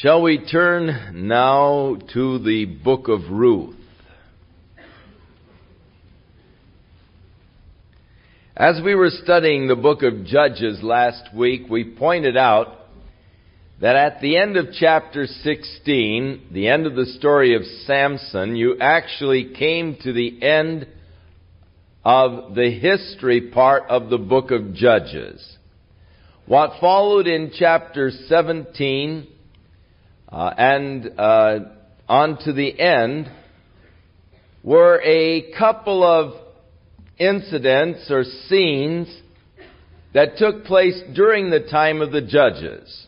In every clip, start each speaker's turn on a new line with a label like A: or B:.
A: Shall we turn now to the book of Ruth? As we were studying the book of Judges last week, we pointed out that at the end of chapter 16, the end of the story of Samson, you actually came to the end of the history part of the book of Judges. What followed in chapter 17 and on to the end were a couple of incidents or scenes that took place during the time of the Judges,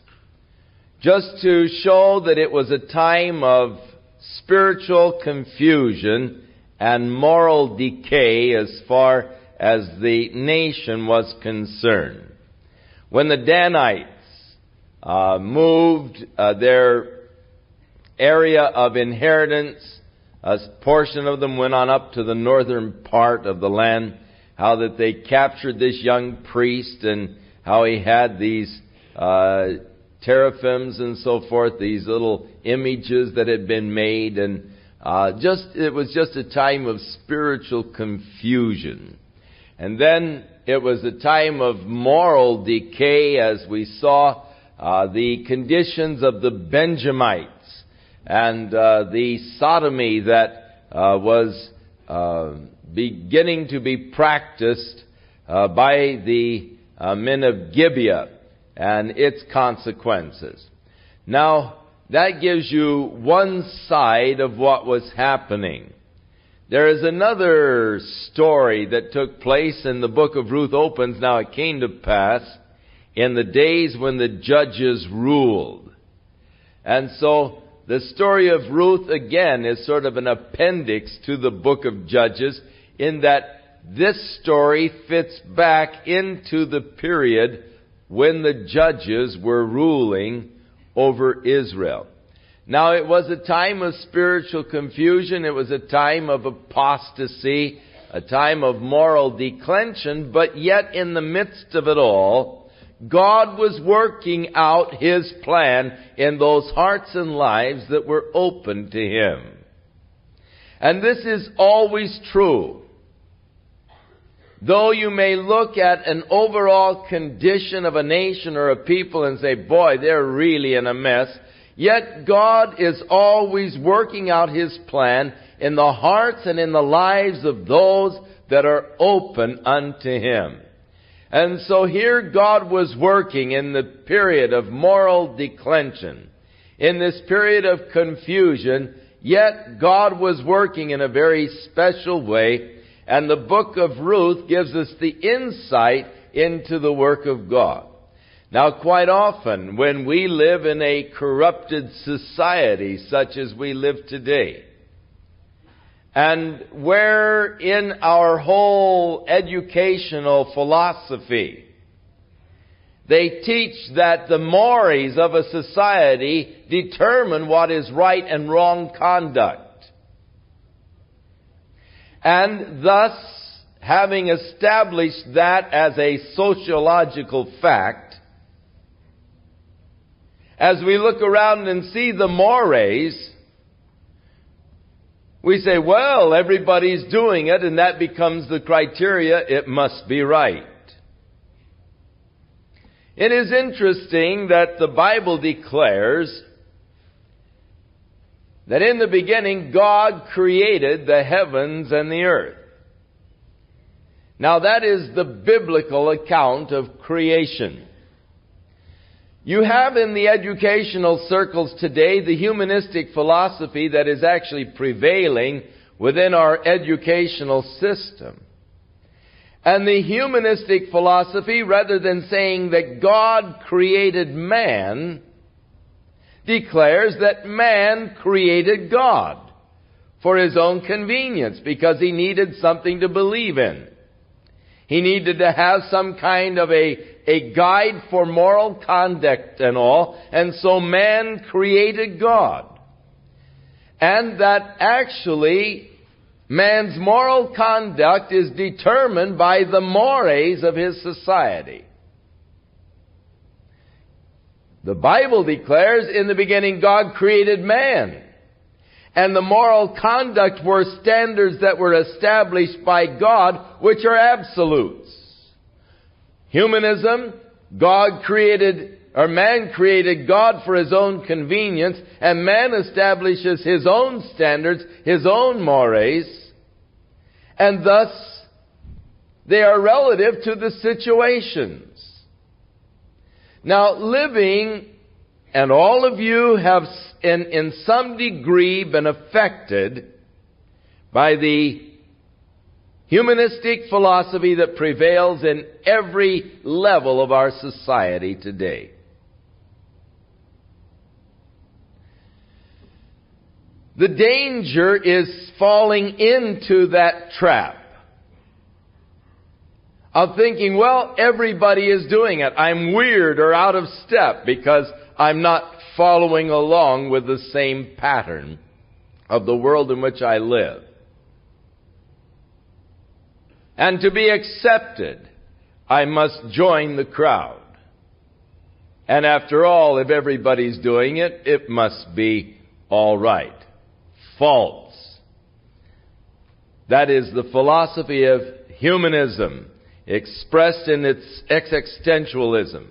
A: just to show that it was a time of spiritual confusion and moral decay as far as the nation was concerned. When the Danites moved their area of inheritance, a portion of them went on up to the northern part of the land, how that they captured this young priest and how he had these teraphims and so forth, these little images that had been made, and it was just a time of spiritual confusion. And then it was a time of moral decay as we saw the conditions of the Benjamites and the sodomy that was beginning to be practiced by the men of Gibeah and its consequences. Now, that gives you one side of what was happening. There is another story that took place, and the book of Ruth opens, "Now it came to pass in the days when the judges ruled." And so the story of Ruth, again, is sort of an appendix to the book of Judges, in that this story fits back into the period when the judges were ruling over Israel. Now, it was a time of spiritual confusion. It was a time of apostasy, a time of moral declension, but yet in the midst of it all, God was working out His plan in those hearts and lives that were open to Him. And this is always true. Though you may look at an overall condition of a nation or a people and say, boy, they're really in a mess, yet God is always working out His plan in the hearts and in the lives of those that are open unto Him. And so here God was working in the period of moral declension, in this period of confusion, yet God was working in a very special way, and the book of Ruth gives us the insight into the work of God. Now, quite often, when we live in a corrupted society such as we live today, and where in our whole educational philosophy they teach that the mores of a society determine what is right and wrong conduct. And thus, having established that as a sociological fact, as we look around and see the mores, we say, well, everybody's doing it, and that becomes the criteria. It must be right. It is interesting that the Bible declares that in the beginning God created the heavens and the earth. Now that is the biblical account of creation. You have in the educational circles today the humanistic philosophy that is actually prevailing within our educational system. And the humanistic philosophy, rather than saying that God created man, declares that man created God for his own convenience because he needed something to believe in. He needed to have some kind of a guide for moral conduct and all, and so man created God. And that actually man's moral conduct is determined by the mores of his society. The Bible declares, in the beginning God created man. And the moral conduct were standards that were established by God, which are absolutes. Humanism, man created God for his own convenience, and man establishes his own standards, his own mores, and thus they are relative to the situations. Now, living, and all of you have in some degree been affected by the humanistic philosophy that prevails in every level of our society today. The danger is falling into that trap of thinking, well, everybody is doing it. I'm weird or out of step because I'm not following along with the same pattern of the world in which I live. And to be accepted, I must join the crowd. And after all, if everybody's doing it, it must be all right. False. That is the philosophy of humanism, expressed in its existentialism.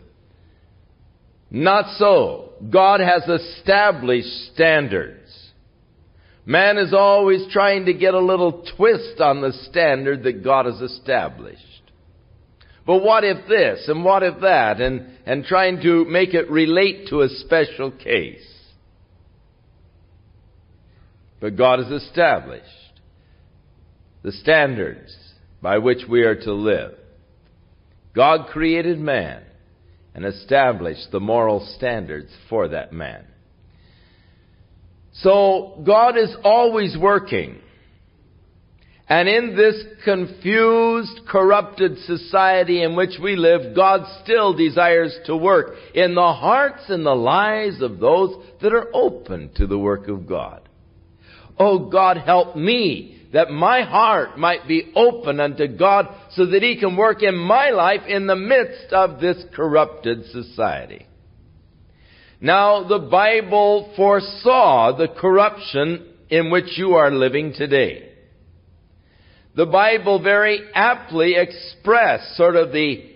A: Not so. God has established standards. Man is always trying to get a little twist on the standard that God has established. But what if this, and what if that, and trying to make it relate to a special case. But God has established the standards by which we are to live. God created man and established the moral standards for that man. So God is always working. And in this confused, corrupted society in which we live, God still desires to work in the hearts and the lives of those that are open to the work of God. Oh, God, help me that my heart might be open unto God so that He can work in my life in the midst of this corrupted society. Now, the Bible foresaw the corruption in which you are living today. The Bible very aptly expressed sort of the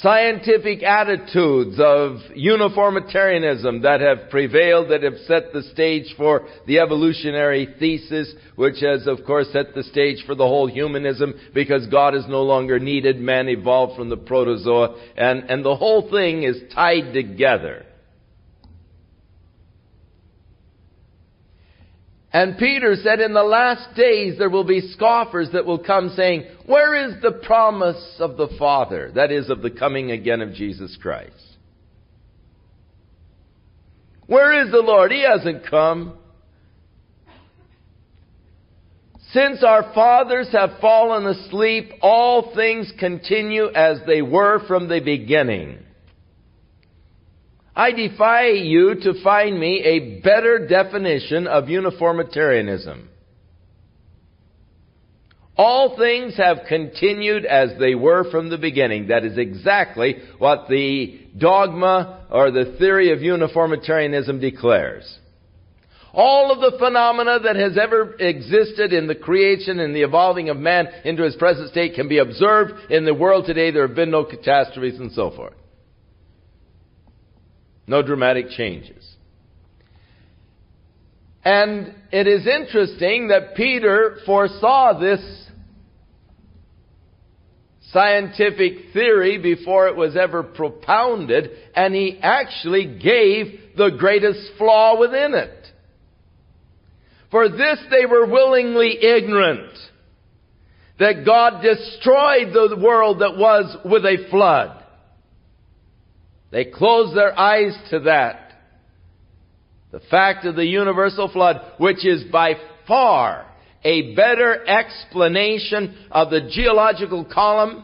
A: scientific attitudes of uniformitarianism that have prevailed, that have set the stage for the evolutionary thesis, which has, of course, set the stage for the whole humanism, because God is no longer needed, man evolved from the protozoa, and the whole thing is tied together. And Peter said, in the last days there will be scoffers that will come saying, where is the promise of the Father? That is, of the coming again of Jesus Christ. Where is the Lord? He hasn't come. Since our fathers have fallen asleep, all things continue as they were from the beginning. I defy you to find me a better definition of uniformitarianism. All things have continued as they were from the beginning. That is exactly what the dogma or the theory of uniformitarianism declares. All of the phenomena that has ever existed in the creation and the evolving of man into his present state can be observed in the world today. There have been no catastrophes and so forth. No dramatic changes. And it is interesting that Peter foresaw this scientific theory before it was ever propounded, and he actually gave the greatest flaw within it. For this they were willingly ignorant, that God destroyed the world that was with a flood. They closed their eyes to that. The fact of the universal flood, which is by far a better explanation of the geological column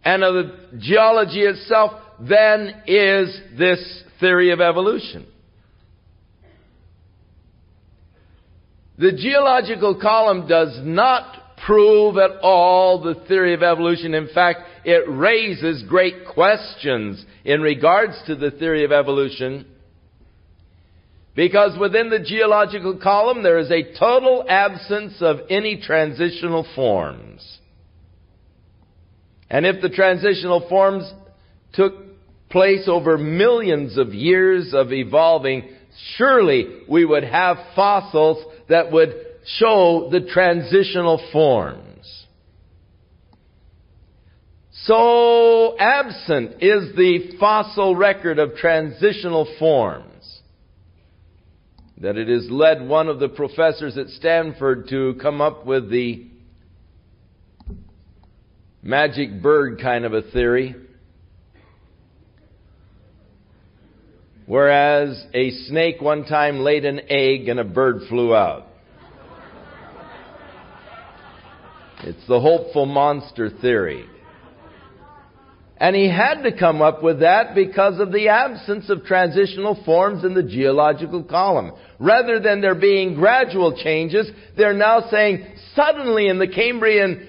A: and of the geology itself than is this theory of evolution. The geological column does not prove at all the theory of evolution. In fact, it raises great questions in regards to the theory of evolution, because within the geological column there is a total absence of any transitional forms. And if the transitional forms took place over millions of years of evolving, surely we would have fossils that would show the transitional forms. So absent is the fossil record of transitional forms that it has led one of the professors at Stanford to come up with the magic bird kind of a theory, whereas a snake one time laid an egg and a bird flew out. It's the hopeful monster theory. And he had to come up with that because of the absence of transitional forms in the geological column. Rather than there being gradual changes, they're now saying suddenly in the Cambrian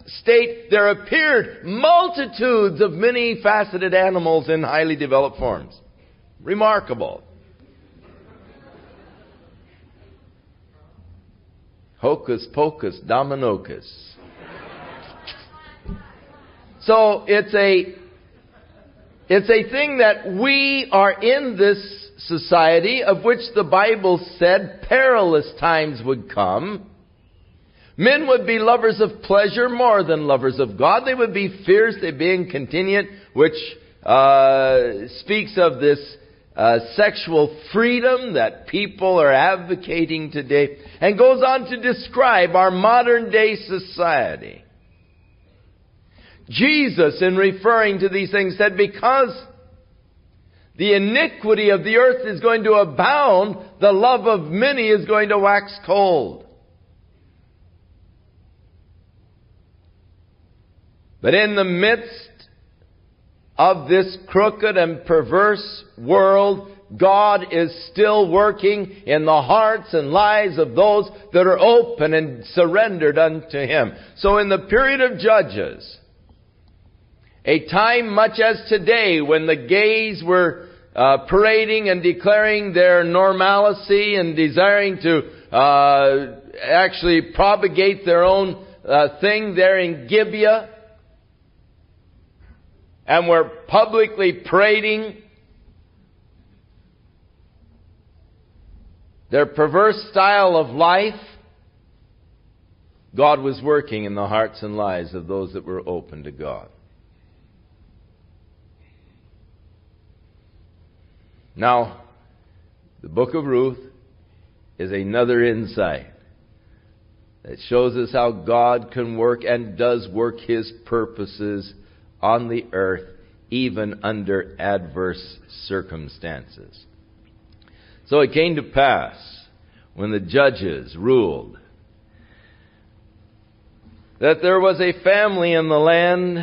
A: state there appeared multitudes of many-faceted animals in highly developed forms. Remarkable. Hocus pocus dominocus. So it's a thing that we are in this society of which the Bible said perilous times would come. Men would be lovers of pleasure more than lovers of God. They would be fierce, they'd be incontinent, which speaks of this sexual freedom that people are advocating today, and goes on to describe our modern day society. Jesus, in referring to these things, said, because the iniquity of the earth is going to abound, the love of many is going to wax cold. But in the midst of this crooked and perverse world, God is still working in the hearts and lives of those that are open and surrendered unto Him. So in the period of Judges, a time much as today when the gays were parading and declaring their normalcy and desiring to actually propagate their own thing there in Gibeah, and were publicly parading their perverse style of life, God was working in the hearts and lives of those that were open to God. Now, the book of Ruth is another insight that shows us how God can work and does work His purposes on the earth, even under adverse circumstances. So it came to pass, when the judges ruled, that there was a family in the land,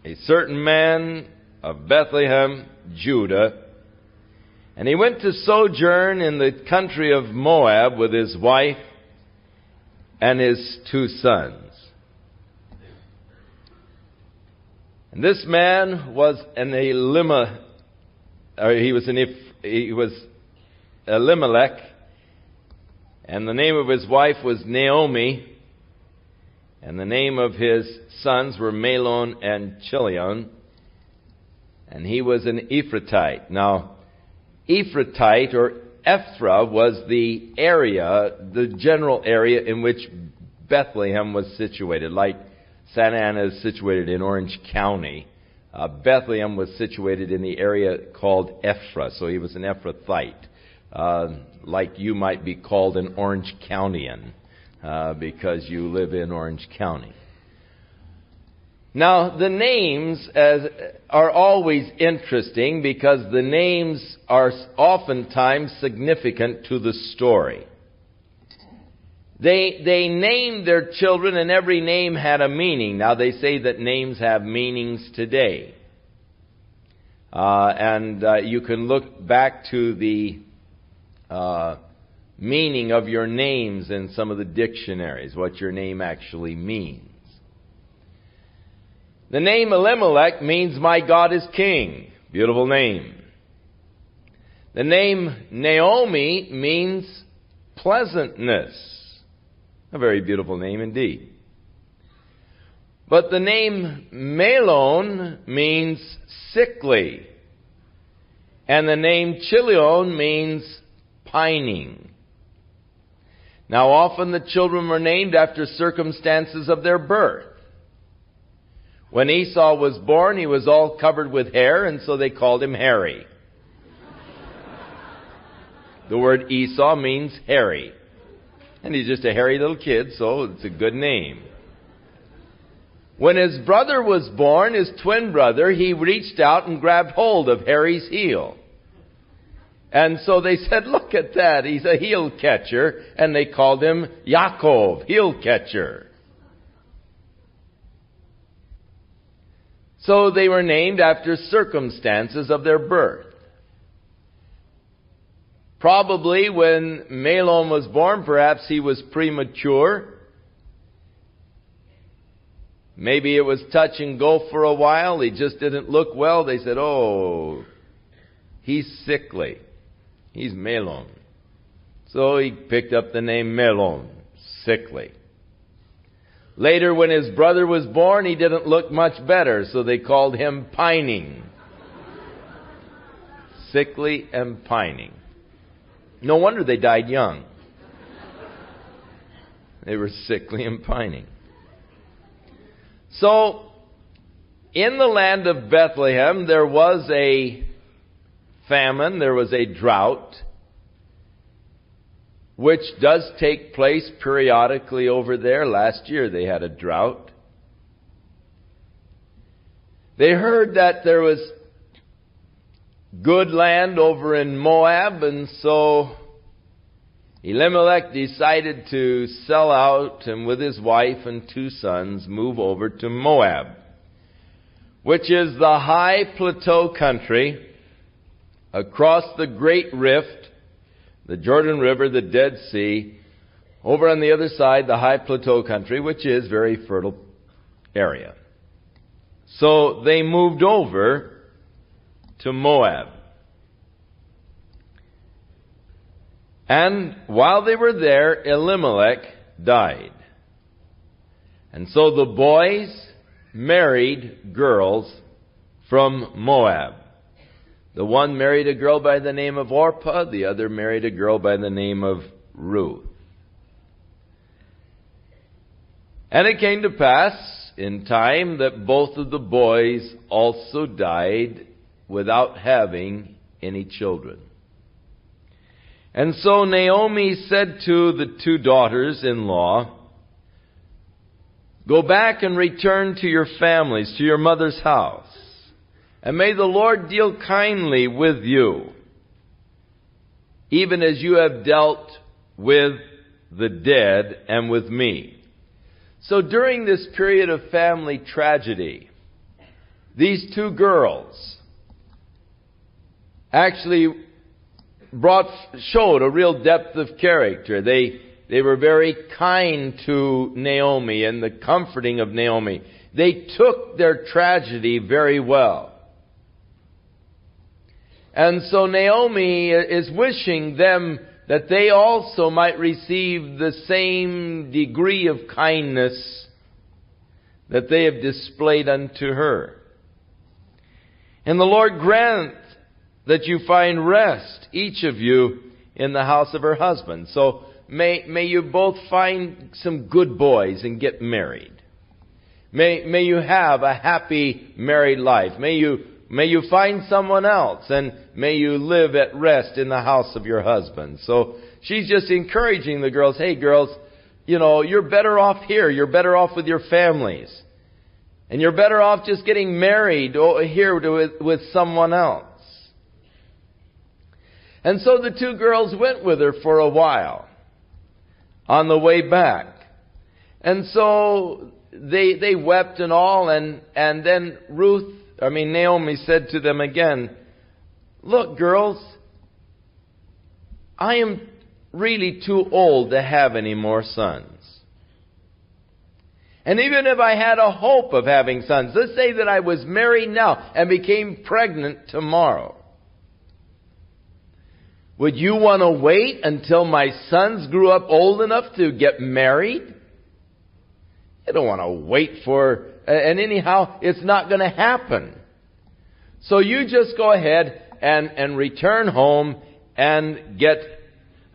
A: a certain man of Bethlehem, Judah, and he went to sojourn in the country of Moab with his wife and his 2 sons. And this man was he was Elimelech, and the name of his wife was Naomi, and the name of his sons were Mahlon and Chilion, and he was an Ephrathite. Now, Ephrathite or Ephra was the area, the general area in which Bethlehem was situated, like Santa Ana is situated in Orange County. Bethlehem was situated in the area called Ephra, so he was an Ephrathite, like you might be called an Orange Countyan, because you live in Orange County. Now, the names are always interesting because the names are oftentimes significant to the story. They named their children, and every name had a meaning. Now, they say that names have meanings today. And you can look back to the meaning of your names in some of the dictionaries, what your name actually means. The name Elimelech means my God is king. Beautiful name. The name Naomi means pleasantness. A very beautiful name indeed. But the name Malon means sickly. And the name Chilion means pining. Now often the children were named after circumstances of their birth. When Esau was born, he was all covered with hair, and so they called him Hairy. The word Esau means hairy. And he's just a hairy little kid, so it's a good name. When his brother was born, his twin brother, he reached out and grabbed hold of Harry's heel. And so they said, look at that, he's a heel catcher. And they called him Yaakov, heel catcher. So they were named after circumstances of their birth. Probably when Malon was born, perhaps he was premature. Maybe it was touch and go for a while. He just didn't look well. They said, oh, he's sickly. He's Malon. So he picked up the name Malon, sickly. Later, when his brother was born, he didn't look much better, so they called him Pining. Sickly and pining. No wonder they died young. They were sickly and pining. So, in the land of Bethlehem, there was a famine, there was a drought, which does take place periodically over there. Last year they had a drought. They heard that there was good land over in Moab, and so Elimelech decided to sell out and with his wife and 2 sons move over to Moab, which is the high plateau country across the Great Rift, the Jordan River, the Dead Sea, over on the other side, the high plateau country, which is a very fertile area. So they moved over to Moab. And while they were there, Elimelech died. And so the boys married girls from Moab. The one married a girl by the name of Orpah, the other married a girl by the name of Ruth. And it came to pass in time that both of the boys also died without having any children. And so Naomi said to the 2 daughters-in-law, go back and return to your families, to your mother's house. And may the Lord deal kindly with you, even as you have dealt with the dead and with me. So during this period of family tragedy, these 2 girls actually showed a real depth of character. They were very kind to Naomi and the comforting of Naomi. They took their tragedy very well. And so Naomi is wishing them that they also might receive the same degree of kindness that they have displayed unto her. And the Lord grant that you find rest, each of you, in the house of her husband. So may you both find some good boys and get married. May you have a happy married life. May you find someone else, and may you live at rest in the house of your husband. So she's just encouraging the girls, hey girls, you're better off here. You're better off with your families. And you're better off just getting married here with someone else. And so the 2 girls went with her for a while on the way back. And so they wept and all, and then Naomi said to them again, look, girls, I am really too old to have any more sons. And even if I had a hope of having sons, let's say that I was married now and became pregnant tomorrow. Would you want to wait until my sons grew up old enough to get married? You don't want to wait for, and anyhow, it's not going to happen. So you just go ahead and return home and get,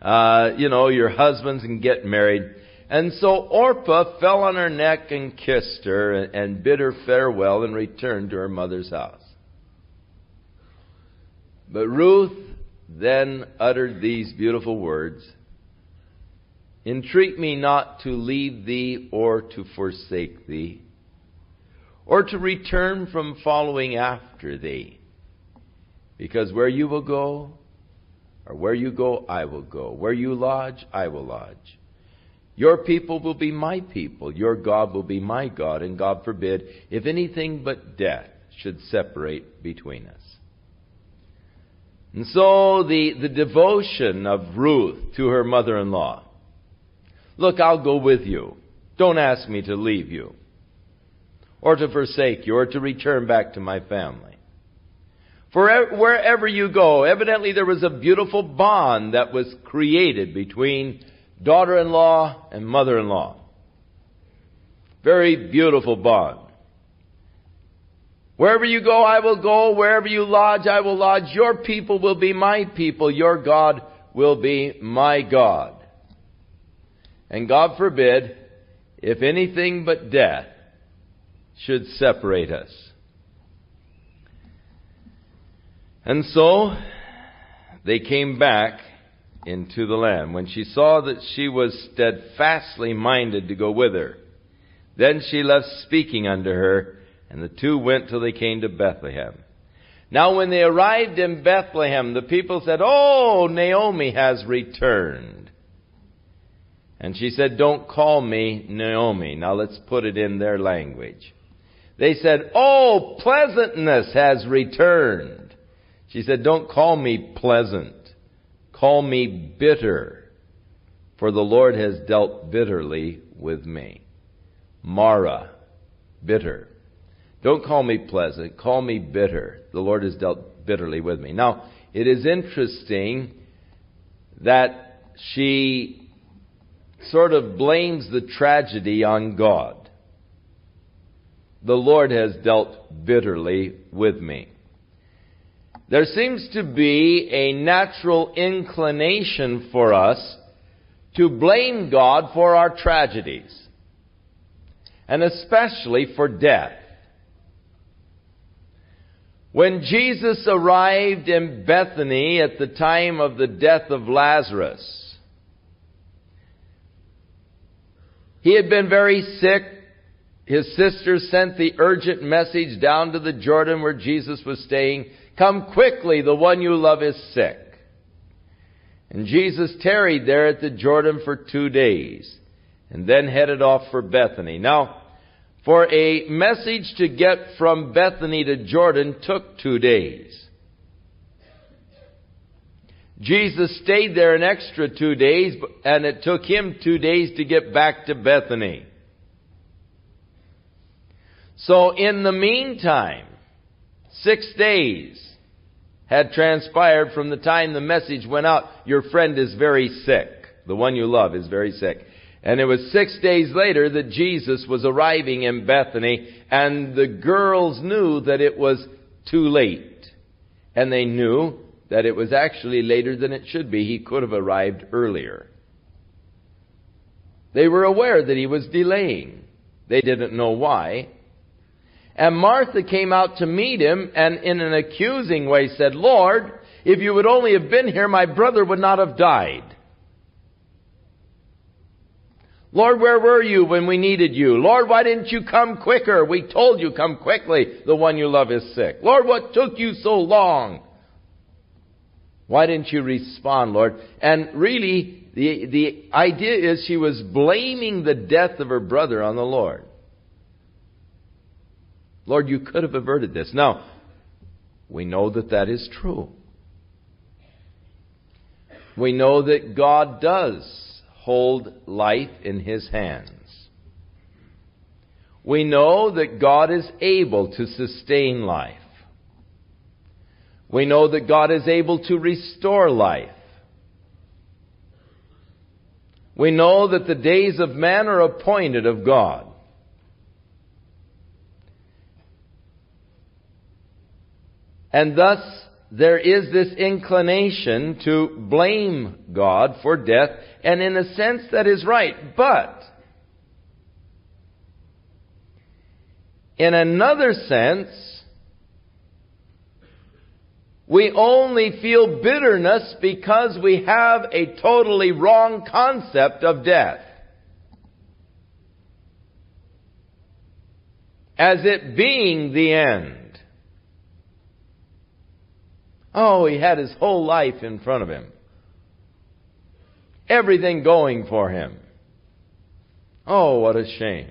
A: your husbands and get married. And so Orpah fell on her neck and kissed her and bid her farewell and returned to her mother's house. But Ruth then uttered these beautiful words, "Entreat me not to leave thee or to forsake thee, or to return from following after thee. Because where you will go, or where you go, I will go. Where you lodge, I will lodge. Your people will be my people. Your God will be my God. And God forbid, if anything but death should separate between us." And so the devotion of Ruth to her mother-in-law. Look, I'll go with you. Don't ask me to leave you, or to forsake you, or to return back to my family. For wherever you go, evidently there was a beautiful bond that was created between daughter-in-law and mother-in-law. Very beautiful bond. Wherever you go, I will go. Wherever you lodge, I will lodge. Your people will be my people. Your God will be my God. And God forbid, if anything but death should separate us. And so they came back into the land. When she saw that she was steadfastly minded to go with her, then she left speaking unto her, and the two went till they came to Bethlehem. Now when they arrived in Bethlehem, the people said, "Oh, Naomi has returned." And she said, "Don't call me Naomi." Now let's put it in their language. They said, "Oh, pleasantness has returned." She said, "Don't call me pleasant. Call me bitter. For the Lord has dealt bitterly with me." Mara, bitter. Don't call me pleasant. Call me bitter. The Lord has dealt bitterly with me. Now, it is interesting that she sort of blames the tragedy on God. The Lord has dealt bitterly with me. There seems to be a natural inclination for us to blame God for our tragedies, and especially for death. When Jesus arrived in Bethany at the time of the death of Lazarus, he had been very sick. His sisters sent the urgent message down to the Jordan where Jesus was staying, "Come quickly, the one you love is sick." And Jesus tarried there at the Jordan for 2 days, and then headed off for Bethany. Now, for a message to get from Bethany to Jordan took 2 days. Jesus stayed there an extra 2 days, and it took him 2 days to get back to Bethany. So in the meantime, 6 days had transpired from the time the message went out. Your friend is very sick. The one you love is very sick. And it was 6 days later that Jesus was arriving in Bethany, and the girls knew that it was too late. And they knew that it was actually later than it should be. He could have arrived earlier. They were aware that he was delaying. They didn't know why. And Martha came out to meet him and in an accusing way said, "Lord, if you would only have been here, my brother would not have died. Lord, where were you when we needed you? Lord, why didn't you come quicker? We told you, come quickly. The one you love is sick. Lord, what took you so long? Why didn't you respond, Lord?" And really, the idea is she was blaming the death of her brother on the Lord. Lord, you could have averted this. Now, we know that that is true. We know that God does hold life in His hands. We know that God is able to sustain life. We know that God is able to restore life. We know that the days of man are appointed of God. And thus, there is this inclination to blame God for death, and in a sense that is right. But, in another sense, we only feel bitterness because we have a totally wrong concept of death. As it being the end. Oh, he had his whole life in front of him. Everything going for him. Oh, what a shame.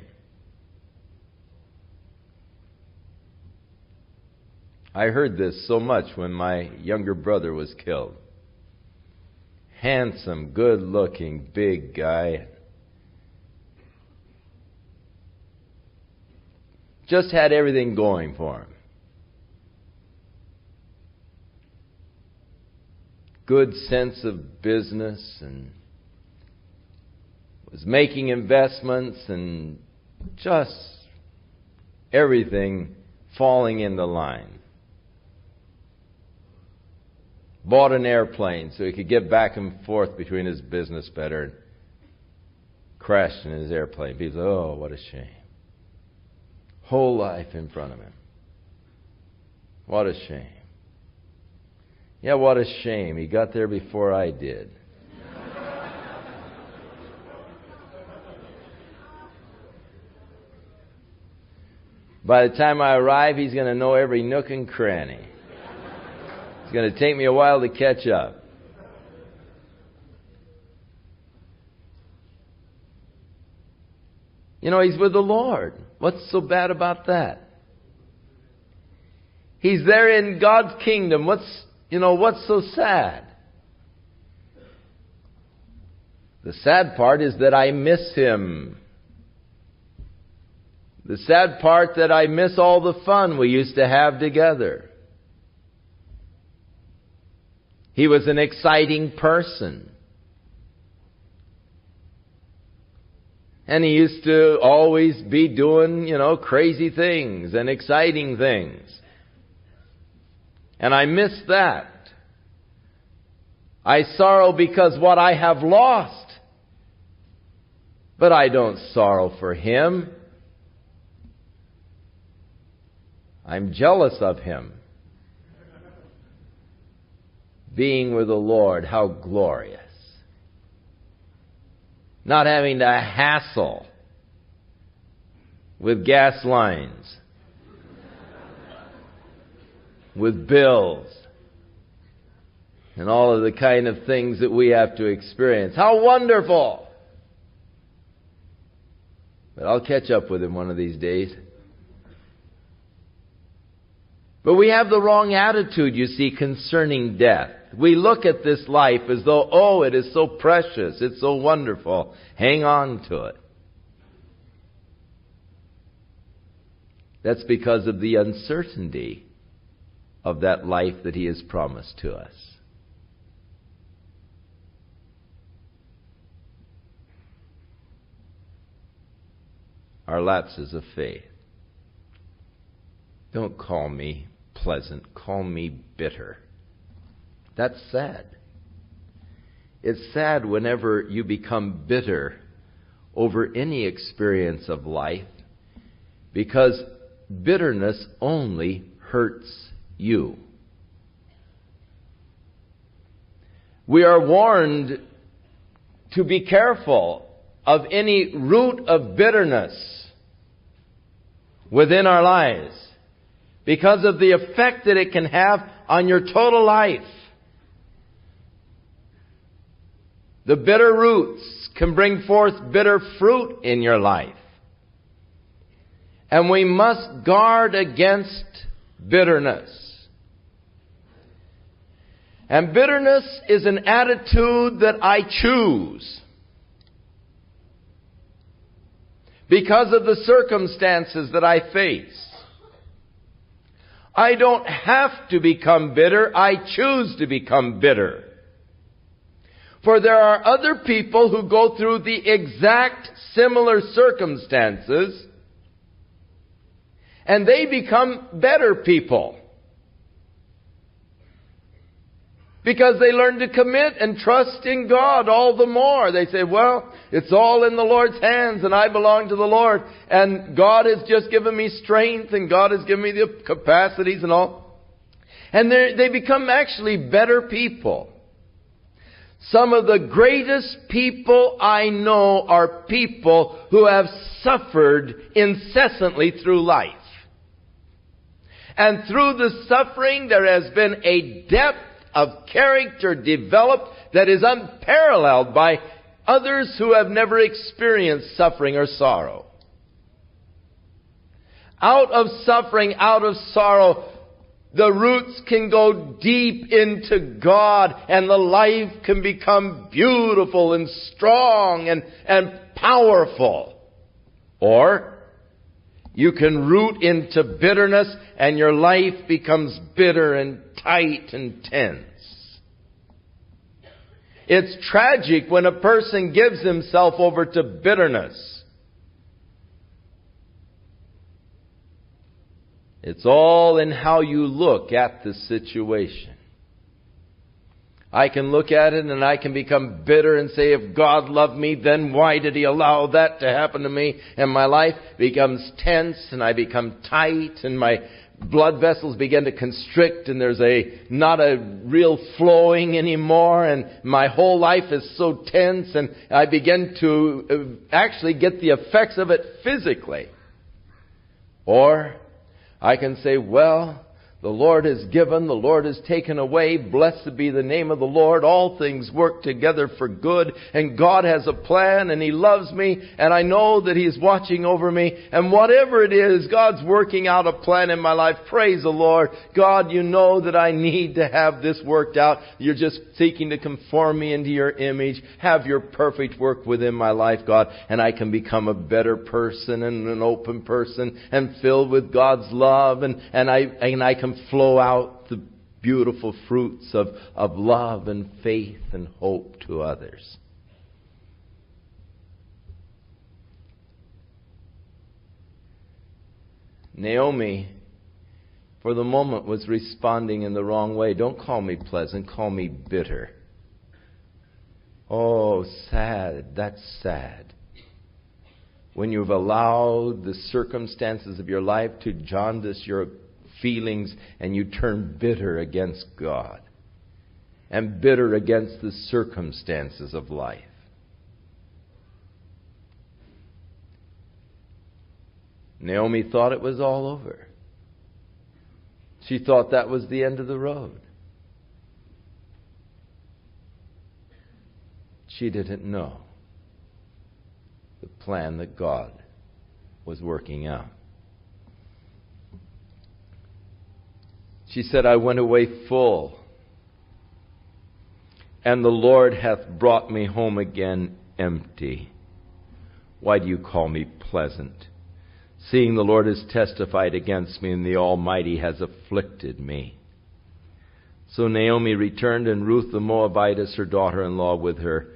A: I heard this so much when my younger brother was killed. Handsome, good-looking, big guy. Just had everything going for him. Good sense of business and was making investments and just everything falling into line. Bought an airplane so he could get back and forth between his business better, and crashed in his airplane. People say, oh, what a shame. Whole life in front of him. What a shame. Yeah, what a shame. He got there before I did. By the time I arrive, he's going to know every nook and cranny. It's going to take me a while to catch up. You know, he's with the Lord. What's so bad about that? He's there in God's kingdom. What's so sad? The sad part is that I miss him. The sad part that I miss all the fun we used to have together. He was an exciting person. And he used to always be doing, crazy things and exciting things. And I miss that. I sorrow because what I have lost. But I don't sorrow for him. I'm jealous of him. Being with the Lord, how glorious. Not having to hassle with gas lines, with bills, and all of the kind of things that we have to experience. How wonderful! But I'll catch up with him one of these days. But we have the wrong attitude, you see, concerning death. We look at this life as though, oh, it is so precious, it's so wonderful. Hang on to it. That's because of the uncertainty of that life that he has promised to us. Our lapses of faith. Don't call me pleasant, call me bitter. That's sad. It's sad whenever you become bitter over any experience of life, because bitterness only hurts you. We are warned to be careful of any root of bitterness within our lives, because of the effect that it can have on your total life. The bitter roots can bring forth bitter fruit in your life. And we must guard against bitterness. And bitterness is an attitude that I choose. because of the circumstances that I face. I don't have to become bitter. I choose to become bitter. For there are other people who go through the exact similar circumstances, and they become better people. Because they learn to commit and trust in God all the more. They say, well, it's all in the Lord's hands and I belong to the Lord. And God has just given me strength and God has given me the capacities and all. And they become actually better people. Some of the greatest people I know are people who have suffered incessantly through life. And through the suffering there has been a depth of character developed that is unparalleled by others who have never experienced suffering or sorrow. Out of suffering, out of sorrow, the roots can go deep into God and the life can become beautiful and strong and powerful. Or you can root into bitterness and your life becomes bitter and tight and tense. It's tragic when a person gives himself over to bitterness. It's all in how you look at the situation. I can look at it and I can become bitter and say, if God loved me, then why did He allow that to happen to me? And my life becomes tense and I become tight and my blood vessels begin to constrict and there's not a real flowing anymore and my whole life is so tense and I begin to actually get the effects of it physically. Or I can say, well, the Lord has given, the Lord has taken away. Blessed be the name of the Lord. All things work together for good. And God has a plan and He loves me. And I know that He's watching over me. And whatever it is, God's working out a plan in my life. Praise the Lord. God, you know that I need to have this worked out. You're just seeking to conform me into your image. Have your perfect work within my life, God. And I can become a better person and an open person and filled with God's love. And I can flow out the beautiful fruits of love and faith and hope to others. Naomi, for the moment, was responding in the wrong way. Don't call me pleasant, call me bitter. Oh, sad. That's sad. When you've allowed the circumstances of your life to jaundice your feelings and you turn bitter against God and bitter against the circumstances of life. Naomi thought it was all over. She thought that was the end of the road. She didn't know the plan that God was working out. She said, I went away full, and the Lord hath brought me home again empty. Why do you call me pleasant? Seeing the Lord has testified against me, and the Almighty has afflicted me. So Naomi returned, and Ruth the Moabitess, her daughter-in-law, with her.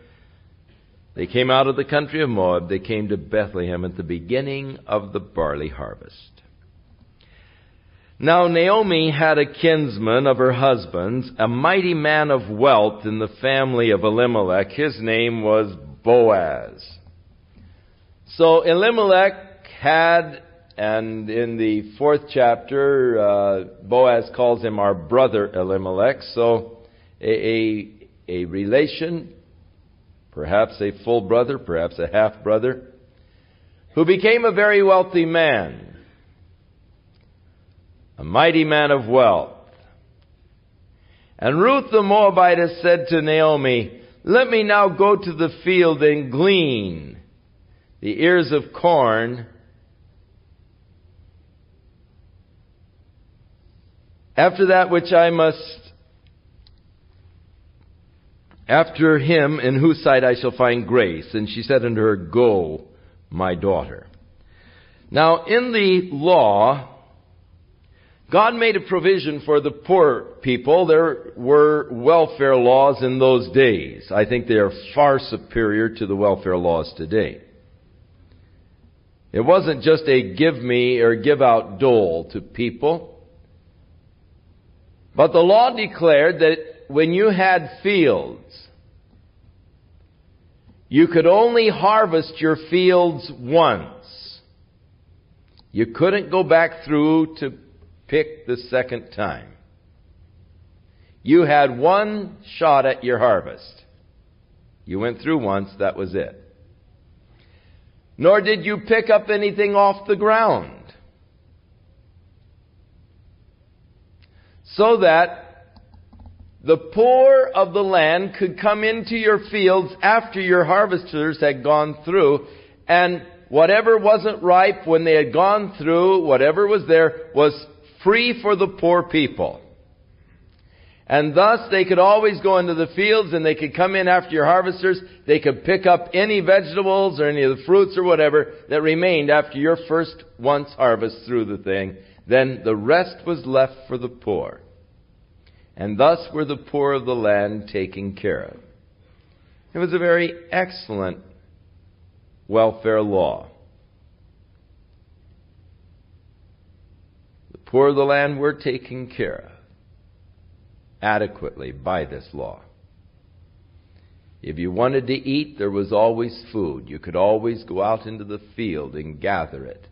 A: They came out of the country of Moab. They came to Bethlehem at the beginning of the barley harvest. Now Naomi had a kinsman of her husband's, a mighty man of wealth in the family of Elimelech. His name was Boaz. So Elimelech had, and in the 4th chapter, Boaz calls him our brother Elimelech. So a relation, perhaps a full brother, perhaps a half brother, who became a very wealthy man. A mighty man of wealth. And Ruth the Moabitess said to Naomi, let me now go to the field and glean the ears of corn after that which I must, after him in whose sight I shall find grace. And she said unto her, go, my daughter. Now, in the law, God made a provision for the poor people. There were welfare laws in those days. I think they are far superior to the welfare laws today. It wasn't just a give me or give out dole to people. But the law declared that when you had fields, you could only harvest your fields once. You couldn't go back through to pick the second time. You had one shot at your harvest. You went through once, that was it. Nor did you pick up anything off the ground. So that the poor of the land could come into your fields after your harvesters had gone through, and whatever wasn't ripe when they had gone through, whatever was there, was free for the poor people. And thus they could always go into the fields and they could come in after your harvesters. They could pick up any vegetables or any of the fruits or whatever that remained after your first once harvest through the thing. Then the rest was left for the poor. And thus were the poor of the land taken care of. It was a very excellent welfare law. The poor of the land were taken care of adequately by this law. If you wanted to eat, there was always food. You could always go out into the field and gather it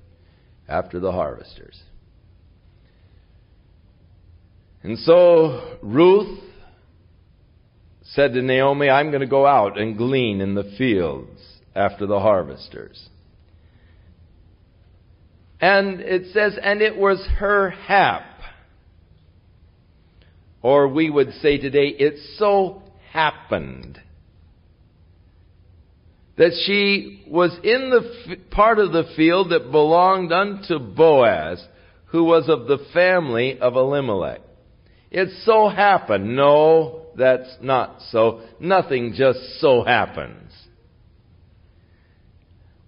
A: after the harvesters. And so Ruth said to Naomi, I'm going to go out and glean in the fields after the harvesters. And it says, and it was her hap. Or we would say today, it so happened that she was in the part of the field that belonged unto Boaz, who was of the family of Elimelech. It so happened. No, that's not so. Nothing just so happens.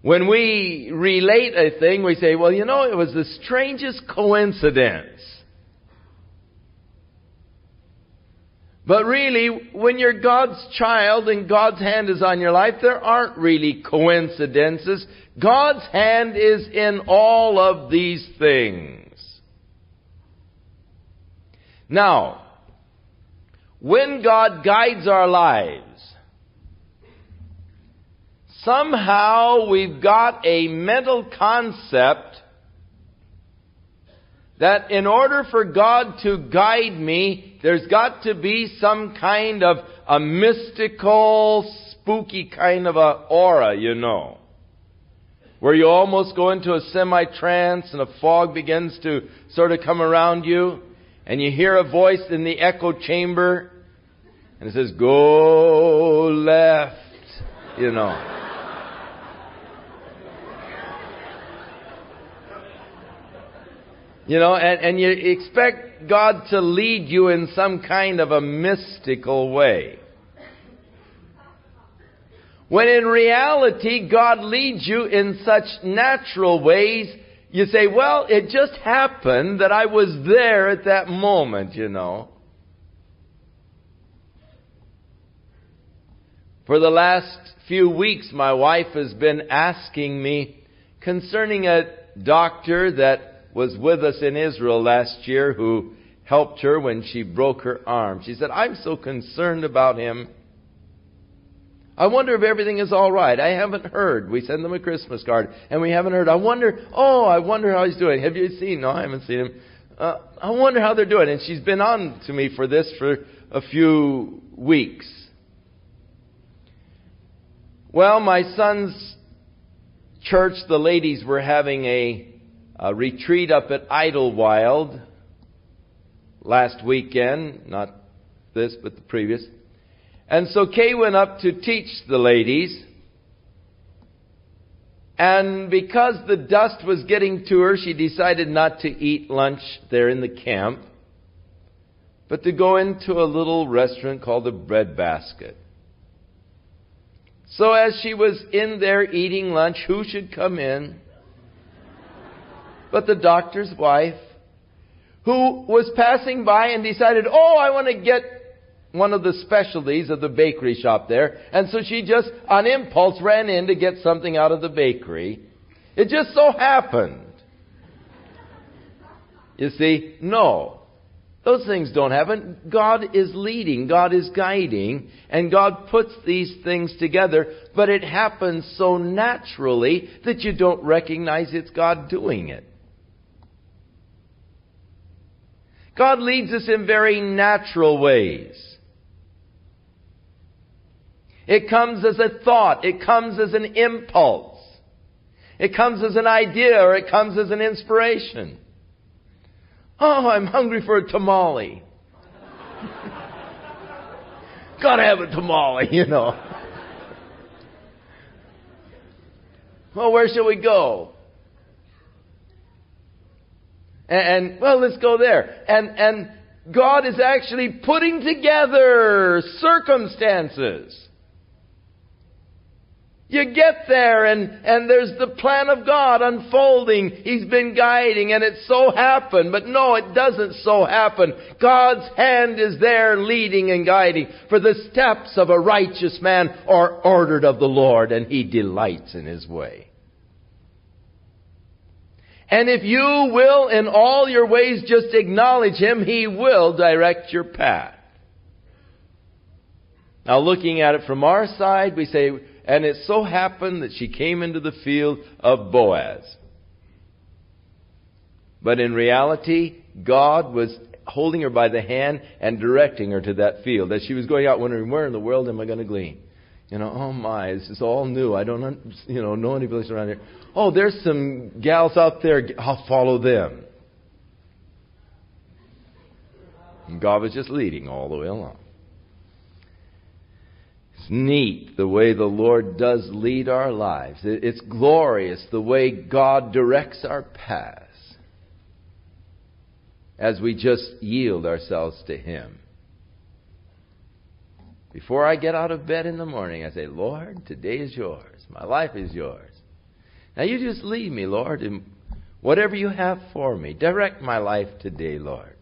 A: When we relate a thing, we say, well, it was the strangest coincidence. But really, when you're God's child and God's hand is on your life, there aren't really coincidences. God's hand is in all of these things. Now, when God guides our lives, somehow we've got a mental concept that in order for God to guide me, there's got to be some kind of a mystical, spooky kind of a aura, where you almost go into a semi-trance and a fog begins to sort of come around you, and you hear a voice in the echo chamber, and it says, go left, and you expect God to lead you in some kind of a mystical way. When in reality, God leads you in such natural ways, you say, well, it just happened that I was there at that moment, For the last few weeks, my wife has been asking me concerning a doctor that was with us in Israel last year who helped her when she broke her arm. She said, I'm so concerned about him. I wonder if everything is all right. I haven't heard. We send them a Christmas card, and we haven't heard. I wonder how he's doing. Have you seen? No, I haven't seen him. I wonder how they're doing. And she's been on to me for this for a few weeks. Well, my son's church, the ladies were having a retreat up at Idlewild last weekend. Not this, but the previous. And so Kay went up to teach the ladies. And because the dust was getting to her, she decided not to eat lunch there in the camp, but to go into a little restaurant called the Bread Basket. So as she was in there eating lunch, who should come in but the doctor's wife, who was passing by and decided, oh, I want to get one of the specialties of the bakery shop there. And so she just, on impulse, ran in to get something out of the bakery. It just so happened. You see, no. Those things don't happen. God is leading, God is guiding, and God puts these things together, but it happens so naturally that you don't recognize it's God doing it. God leads us in very natural ways. It comes as a thought. It comes as an impulse. It comes as an idea, or it comes as an inspiration. Oh, I'm hungry for a tamale. Gotta have a tamale, you know. Well, where shall we go? And well, let's go there. And God is actually putting together circumstances. You get there and there's the plan of God unfolding. He's been guiding and it so happened. But no, it doesn't so happen. God's hand is there leading and guiding. For the steps of a righteous man are ordered of the Lord, and He delights in His way. And if you will in all your ways just acknowledge Him, He will direct your path. Now looking at it from our side, we say, and it so happened that she came into the field of Boaz. But in reality, God was holding her by the hand and directing her to that field. As she was going out, wondering, where in the world am I going to glean? Oh my, this is all new. I don't, know any place around here. Oh, there's some gals out there. I'll follow them. And God was just leading all the way along. It's neat the way the Lord does lead our lives. It's glorious the way God directs our paths as we just yield ourselves to Him. Before I get out of bed in the morning, I say, Lord, today is yours. My life is yours. Now you just lead me, Lord, in whatever you have for me. Direct my life today, Lord.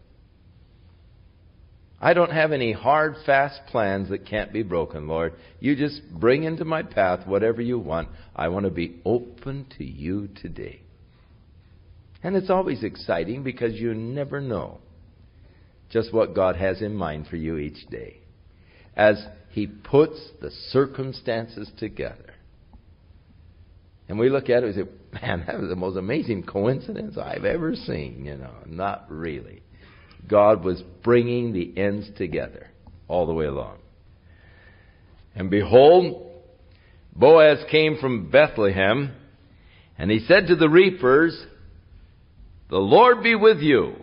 A: I don't have any hard, fast plans that can't be broken, Lord. You just bring into my path whatever you want. I want to be open to you today. And it's always exciting because you never know just what God has in mind for you each day, as He puts the circumstances together. And we look at it and say, man, that was the most amazing coincidence I've ever seen. Not really. God was bringing the ends together all the way along. And behold, Boaz came from Bethlehem, and he said to the reapers, the Lord be with you.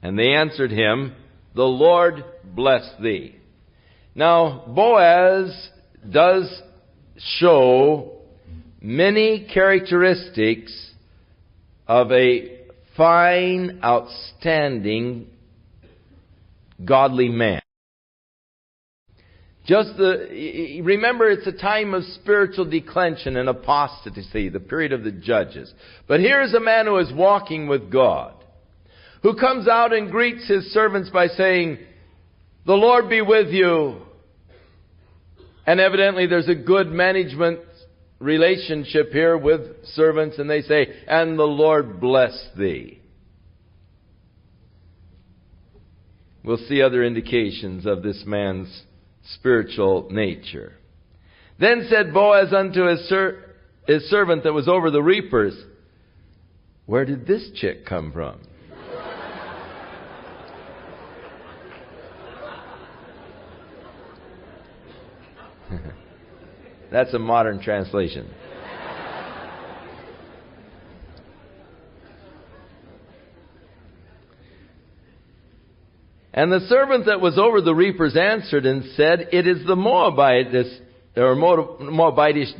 A: And they answered him, the Lord bless thee. Now, Boaz does show many characteristics of a fine, outstanding, godly man. Remember, it's a time of spiritual declension and apostasy, the period of the judges. But here's a man who is walking with God, who comes out and greets his servants by saying, the Lord be with you. And evidently there's a good management relationship here with servants, and they say, and the Lord bless thee. We'll see other indications of this man's spiritual nature. Then said Boaz unto his servant that was over the reapers, where did this chick come from? That's a modern translation. And the servant that was over the reapers answered and said, it is the Moabitish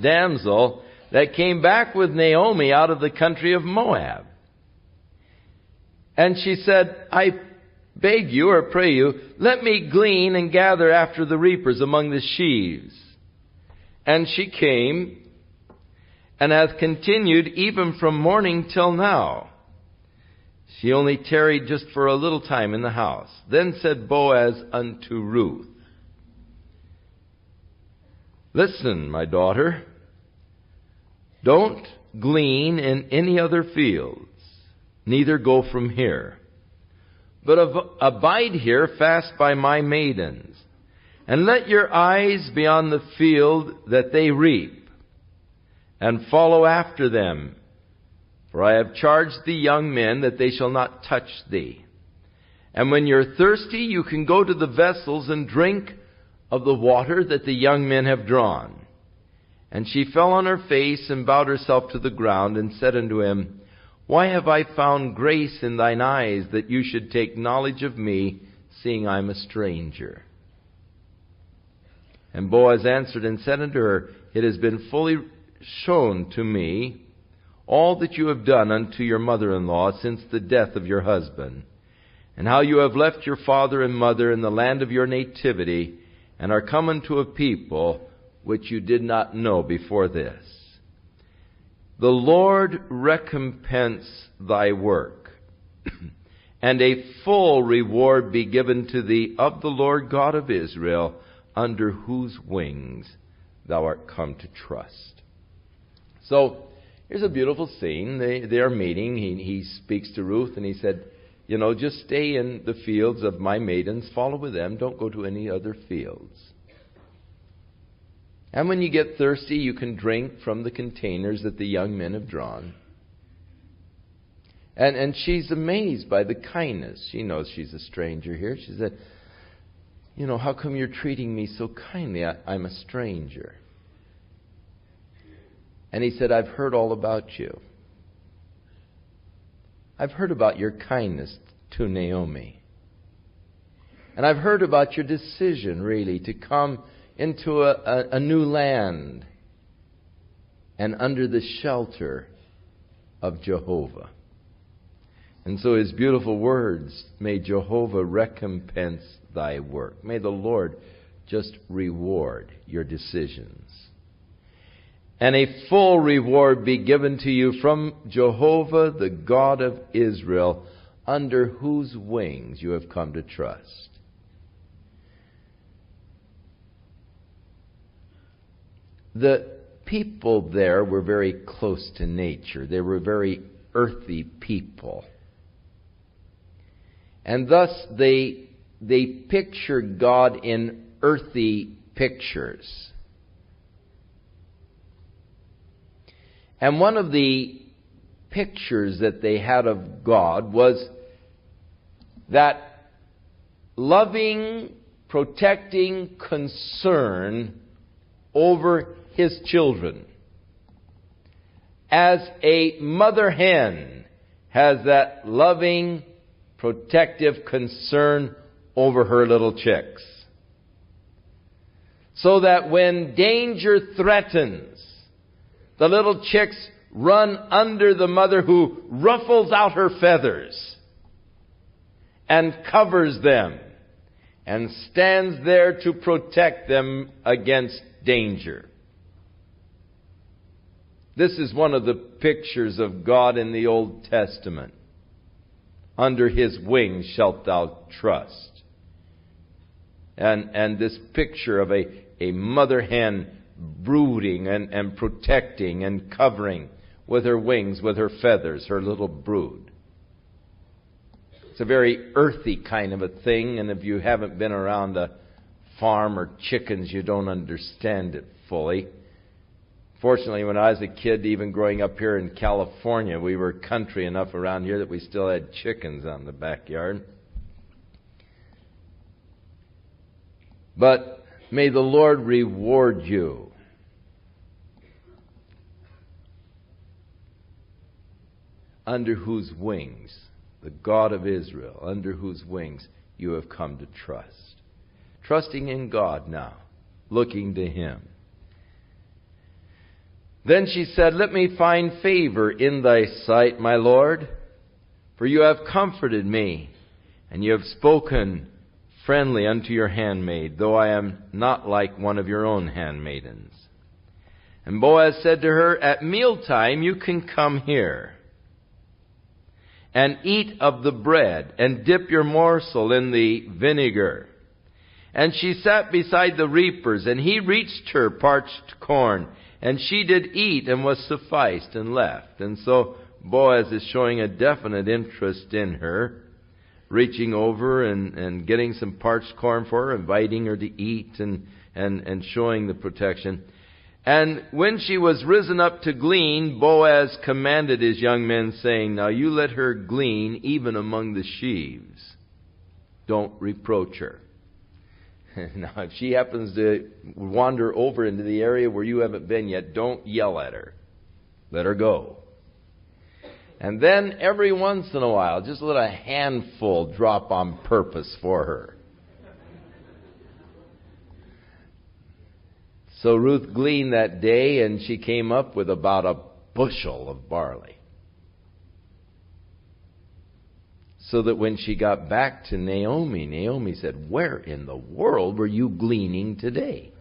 A: damsel that came back with Naomi out of the country of Moab. And she said, I beg you or pray you, let me glean and gather after the reapers among the sheaves. And she came and hath continued even from morning till now. She only tarried just for a little time in the house. Then said Boaz unto Ruth, Listen, my daughter, don't glean in any other fields, neither go from here, but abide here fast by my maidens, and let your eyes be on the field that they reap, and follow after them. For I have charged the young men that they shall not touch thee. And when you're thirsty, you can go to the vessels and drink of the water that the young men have drawn. And she fell on her face and bowed herself to the ground and said unto him, Why have I found grace in thine eyes, that you should take knowledge of me, seeing I am a stranger? And Boaz answered and said unto her, It has been fully shown to me all that you have done unto your mother-in-law since the death of your husband, and how you have left your father and mother in the land of your nativity, and are come unto a people which you did not know before this. The Lord recompense thy work, and a full reward be given to thee of the Lord God of Israel, under whose wings thou art come to trust. So, here's a beautiful scene. They are meeting. He speaks to Ruth and he said, just stay in the fields of my maidens. Follow with them. Don't go to any other fields. And when you get thirsty, you can drink from the containers that the young men have drawn. And she's amazed by the kindness. She knows she's a stranger here. She said, how come you're treating me so kindly? I'm a stranger. And he said, I've heard all about you. I've heard about your kindness to Naomi. And I've heard about your decision, really, to come into a new land and under the shelter of Jehovah. And so his beautiful words, may Jehovah recompense thy work. May the Lord just reward your decisions. And a full reward be given to you from Jehovah, the God of Israel, under whose wings you have come to trust. The people there were very close to nature. They were very earthy people. And thus they pictured God in earthy pictures. And one of the pictures that they had of God was that loving, protecting concern over his children. As a mother hen has that loving, protective concern over her little chicks. So that when danger threatens, the little chicks run under the mother, who ruffles out her feathers and covers them and stands there to protect them against danger. This is one of the pictures of God in the Old Testament. Under his wings shalt thou trust. And this picture of a mother hen brooding and protecting and covering with her wings, with her feathers, her little brood. It's a very earthy kind of a thing, and if you haven't been around a farm or chickens, you don't understand it fully. Fortunately, when I was a kid, even growing up here in California, we were country enough around here that we still had chickens on the backyard. But may the Lord reward you. Under whose wings, the God of Israel, under whose wings you have come to trust. Trusting in God now, looking to him. Then she said, Let me find favor in thy sight, my Lord, for you have comforted me, and you have spoken friendly unto your handmaid, though I am not like one of your own handmaidens. And Boaz said to her, At mealtime you can come here. and eat of the bread, and dip your morsel in the vinegar. And she sat beside the reapers, and he reached her parched corn, and she did eat, and was sufficed, and left. And so Boaz is showing a definite interest in her, reaching over and getting some parched corn for her, inviting her to eat, and showing the protection. And when she was risen up to glean, Boaz commanded his young men, saying, now you let her glean even among the sheaves. Don't reproach her. Now, if she happens to wander over into the area where you haven't been yet, don't yell at her. Let her go. And then every once in a while, just let a handful drop on purpose for her. So Ruth gleaned that day, and she came up with about a bushel of barley. So that when she got back to Naomi, Naomi said, where in the world were you gleaning today?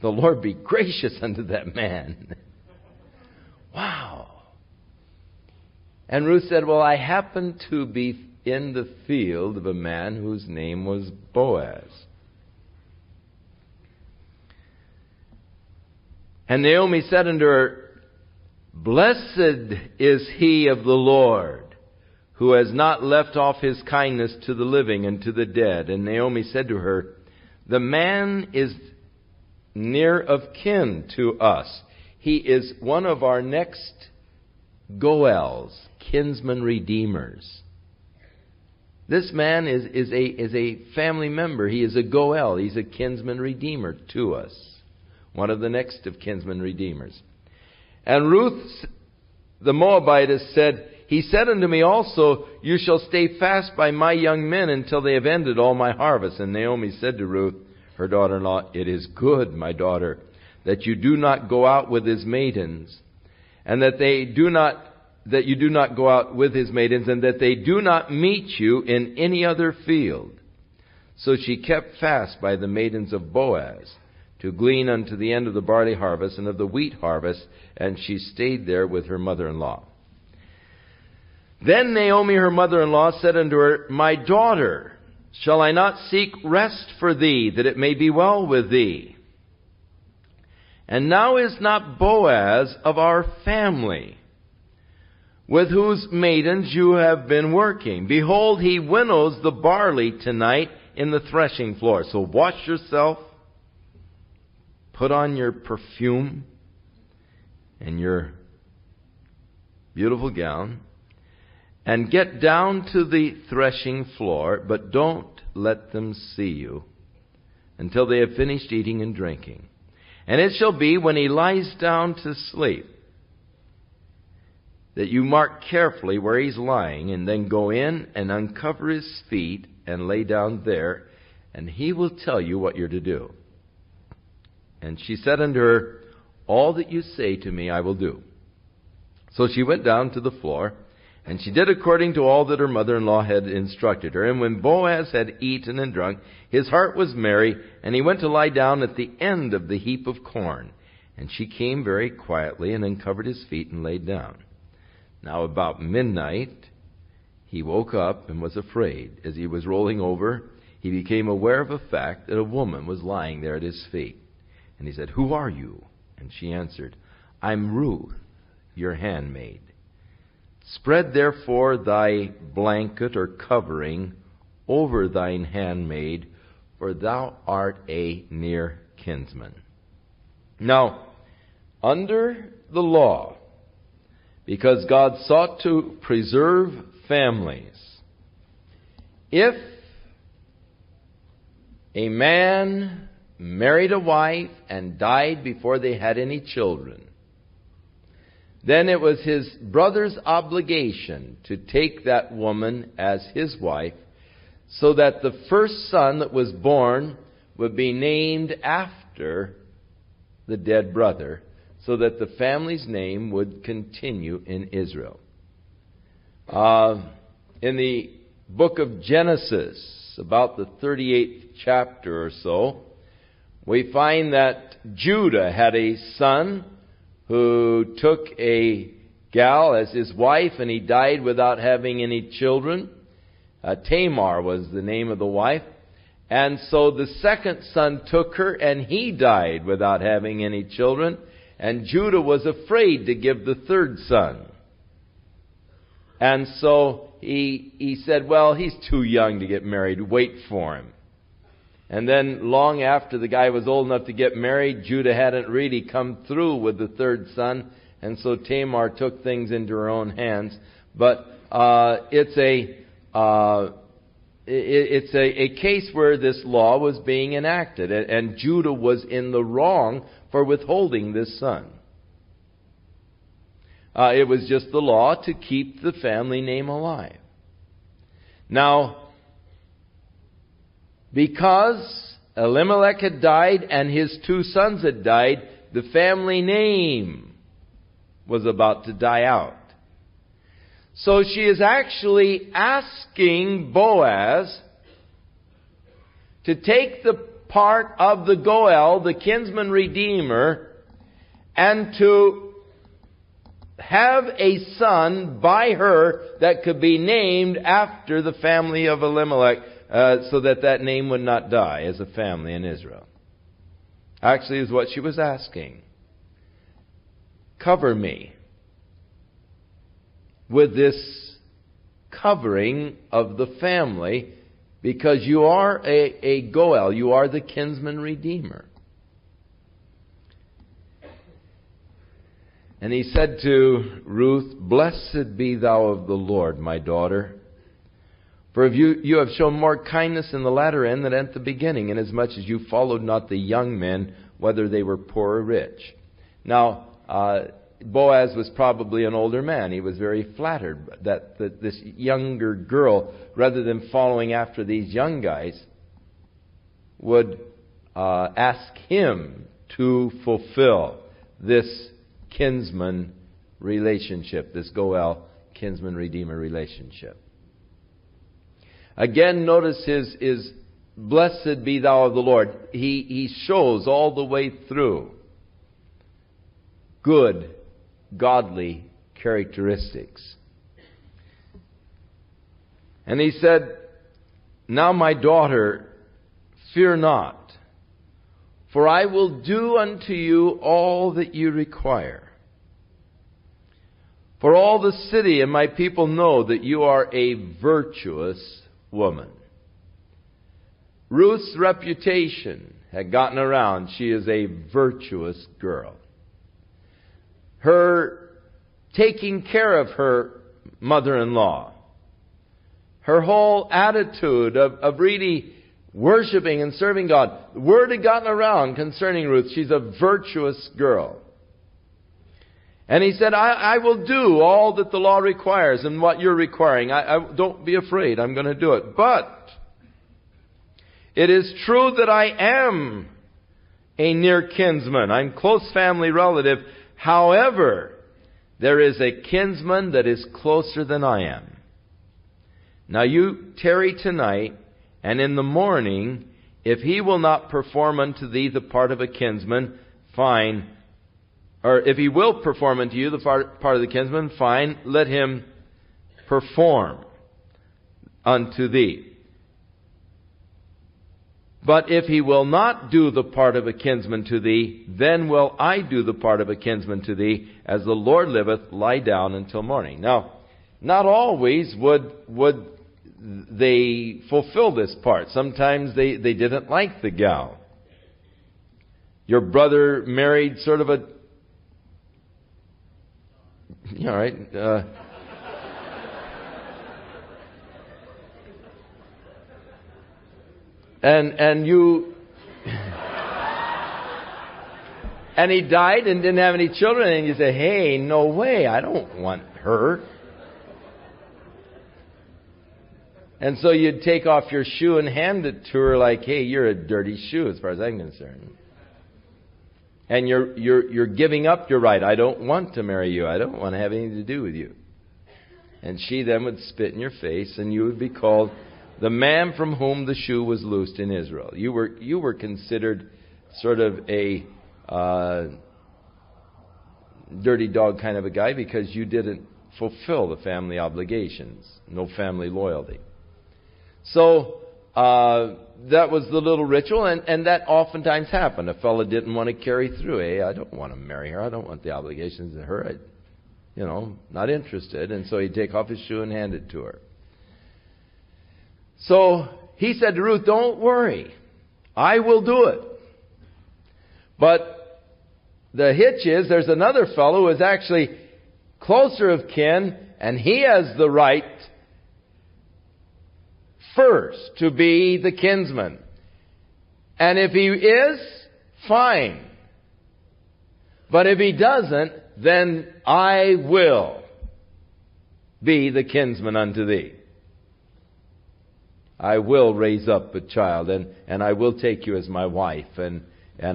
A: The Lord be gracious unto that man. Wow. And Ruth said, well, I happened to be in the field of a man whose name was Boaz. And Naomi said unto her, blessed is he of the Lord, who has not left off his kindness to the living and to the dead. And Naomi said to her, the man is near of kin to us. He is one of our next Goels, kinsman redeemers. This man is a family member. He is a Goel. He's a kinsman redeemer to us. One of the next of kinsman redeemers. And Ruth the Moabitess said, he said unto me also, you shall stay fast by my young men until they have ended all my harvest. And Naomi said to Ruth, her daughter-in-law, it is good, my daughter, that you do not go out with his maidens, and that you do not go out with his maidens, and that they do not meet you in any other field. So she kept fast by the maidens of Boaz, to glean unto the end of the barley harvest and of the wheat harvest, and she stayed there with her mother-in-law. Then Naomi, her mother-in-law, said unto her, my daughter, shall I not seek rest for thee, that it may be well with thee? And now is not Boaz of our family, with whose maidens you have been working? Behold, he winnows the barley tonight in the threshing floor. So wash yourself, put on your perfume and your beautiful gown, and get down to the threshing floor, but don't let them see you until they have finished eating and drinking. And it shall be, when he lies down to sleep, that you mark carefully where he's lying, and then go in and uncover his feet and lay down there, and he will tell you what you're to do. And she said unto her, all that you say to me I will do. So she went down to the floor, and she did according to all that her mother-in-law had instructed her. And when Boaz had eaten and drunk, his heart was merry, and he went to lie down at the end of the heap of corn. And she came very quietly and uncovered his feet and laid down. Now about midnight he woke up and was afraid. As he was rolling over, he became aware of a fact that a woman was lying there at his feet. And he said, who are you? And she answered, I'm Ruth, your handmaid. Spread therefore thy blanket or covering over thine handmaid, for thou art a near kinsman. Now, under the law, because God sought to preserve families, if a man married a wife and died before they had any children, then it was his brother's obligation to take that woman as his wife, so that the first son that was born would be named after the dead brother, so that the family's name would continue in Israel. In the book of Genesis, about the 38th chapter or so, we find that Judah had a son who took a gal as his wife, and he died without having any children. Tamar was the name of the wife. And so the second son took her, and he died without having any children. And Judah was afraid to give the third son. And so he said, well, he's too young to get married. Wait for him. And then long after the guy was old enough to get married, Judah hadn't really come through with the third son. And so Tamar took things into her own hands. But it's a case where this law was being enacted. And Judah was in the wrong for withholding this son. It was just the law to keep the family name alive. Now, because Elimelech had died and his two sons had died, the family name was about to die out. So she is actually asking Boaz to take the part of the Goel, the kinsman redeemer, and to have a son by her that could be named after the family of Elimelech, so that name would not die as a family in Israel. Actually, is what she was asking. Cover me with this covering of the family, because you are a Goel, you are the kinsman redeemer. And he said to Ruth, "Blessed be thou of the Lord, my daughter. For you have shown more kindness in the latter end than at the beginning, inasmuch as you followed not the young men, whether they were poor or rich." Now, Boaz was probably an older man. He was very flattered that this younger girl, rather than following after these young guys, would ask him to fulfill this kinsman relationship, this Goel kinsman redeemer relationship. Again, notice his "Blessed be thou of the Lord." He shows all the way through good, godly characteristics. And he said, "Now my daughter, fear not, for I will do unto you all that you require. For all the city and my people know that you are a virtuous woman." Ruth's reputation had gotten around. She is a virtuous girl. Her taking care of her mother-in-law, her whole attitude of really worshiping and serving God. The word had gotten around concerning Ruth. She's a virtuous girl. And he said, I will do all that the law requires and what you're requiring. Don't be afraid. I'm going to do it. But it is true that I am a near kinsman. I'm close family relative. However, there is a kinsman that is closer than I am. Now you tarry tonight, and in the morning, if he will not perform unto thee the part of a kinsman, fine. Or if he will perform unto you the part of the kinsman, fine. Let him perform unto thee. But if he will not do the part of a kinsman to thee, then will I do the part of a kinsman to thee. As the Lord liveth, lie down until morning. Now, not always would they fulfill this part. Sometimes they didn't like the gal. Your brother married sort of a... All right. And you... and he died and didn't have any children, and you say, hey, no way, I don't want her. And so you'd take off your shoe and hand it to her like, hey, you're a dirty shoe as far as I'm concerned. And you're giving up your right. I don't want to marry you. I don't want to have anything to do with you. And she then would spit in your face, and you would be called the man from whom the shoe was loosed in Israel. You were considered sort of a dirty dog kind of a guy because you didn't fulfill the family obligations. No family loyalty. So that was the little ritual, and that oftentimes happened. A fellow didn't want to carry through. Hey, I don't want to marry her. I don't want the obligations of her. Not interested. And so he'd take off his shoe and hand it to her. So he said to Ruth, don't worry. I will do it. But the hitch is there's another fellow who is actually closer of kin, and he has the right first to be the kinsman. And if he is, fine. But if he doesn't, then I will be the kinsman unto thee. I will raise up a child, and I will take you as my wife, and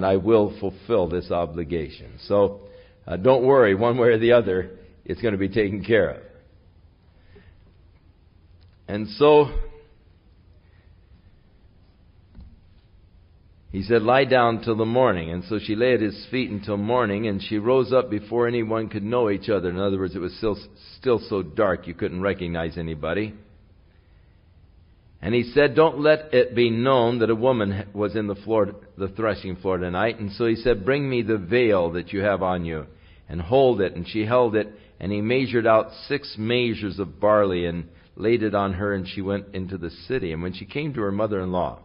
A: I will fulfill this obligation. So don't worry, one way or the other, it's going to be taken care of. And so he said, lie down till the morning. And so she lay at his feet until morning, and she rose up before anyone could know each other. In other words, it was still so dark you couldn't recognize anybody. And he said, don't let it be known that a woman was in the threshing floor tonight. And so he said, bring me the veil that you have on you, and hold it. And she held it, and he measured out 6 measures of barley, and laid it on her, and she went into the city. And when she came to her mother-in-law,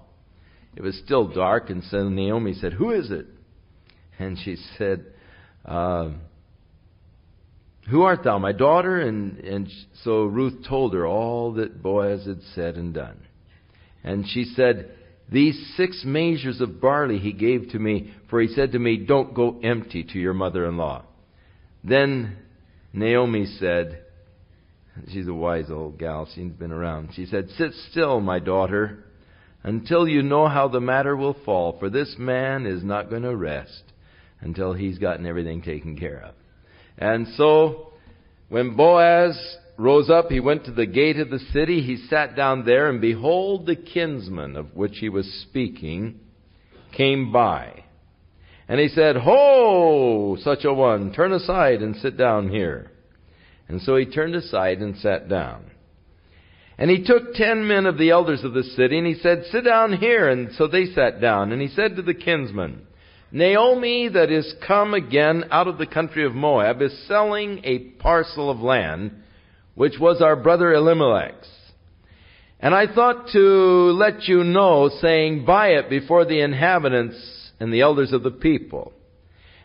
A: it was still dark, and so Naomi said, who is it? And she said, who art thou, my daughter? And so Ruth told her all that Boaz had said and done. And she said, these 6 measures of barley he gave to me, for he said to me, don't go empty to your mother-in-law. Then Naomi said, she's a wise old gal, she's been around. She said, sit still, my daughter, until you know how the matter will fall, for this man is not going to rest until he's gotten everything taken care of. And so, when Boaz rose up, he went to the gate of the city. He sat down there, and behold, the kinsman of which he was speaking came by. And he said, ho, such a one, turn aside and sit down here. And so he turned aside and sat down. And he took 10 men of the elders of the city, and he said, sit down here. And so they sat down. And he said to the kinsman, Naomi, that is come again out of the country of Moab, is selling a parcel of land, which was our brother Elimelech's. And I thought to let you know, saying, buy it before the inhabitants and the elders of the people.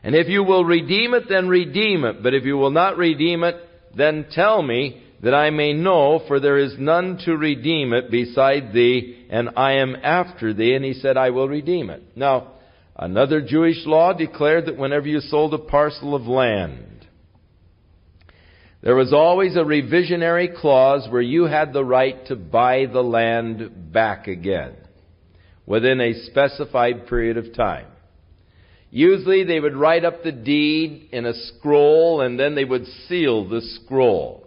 A: And if you will redeem it, then redeem it. But if you will not redeem it, then tell me, that I may know, for there is none to redeem it beside thee, and I am after thee. And he said, I will redeem it. Now, another Jewish law declared that whenever you sold a parcel of land, there was always a revisionary clause where you had the right to buy the land back again within a specified period of time. Usually they would write up the deed in a scroll, and then they would seal the scroll.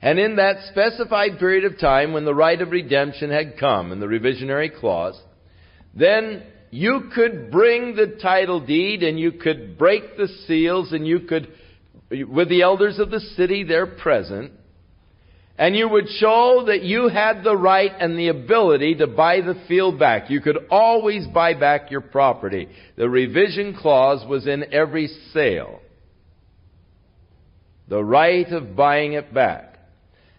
A: And in that specified period of time, when the right of redemption had come, in the revisionary clause, then you could bring the title deed, and you could break the seals, and you could, with the elders of the city there present, and you would show that you had the right and the ability to buy the field back. You could always buy back your property. The revision clause was in every sale. The right of buying it back.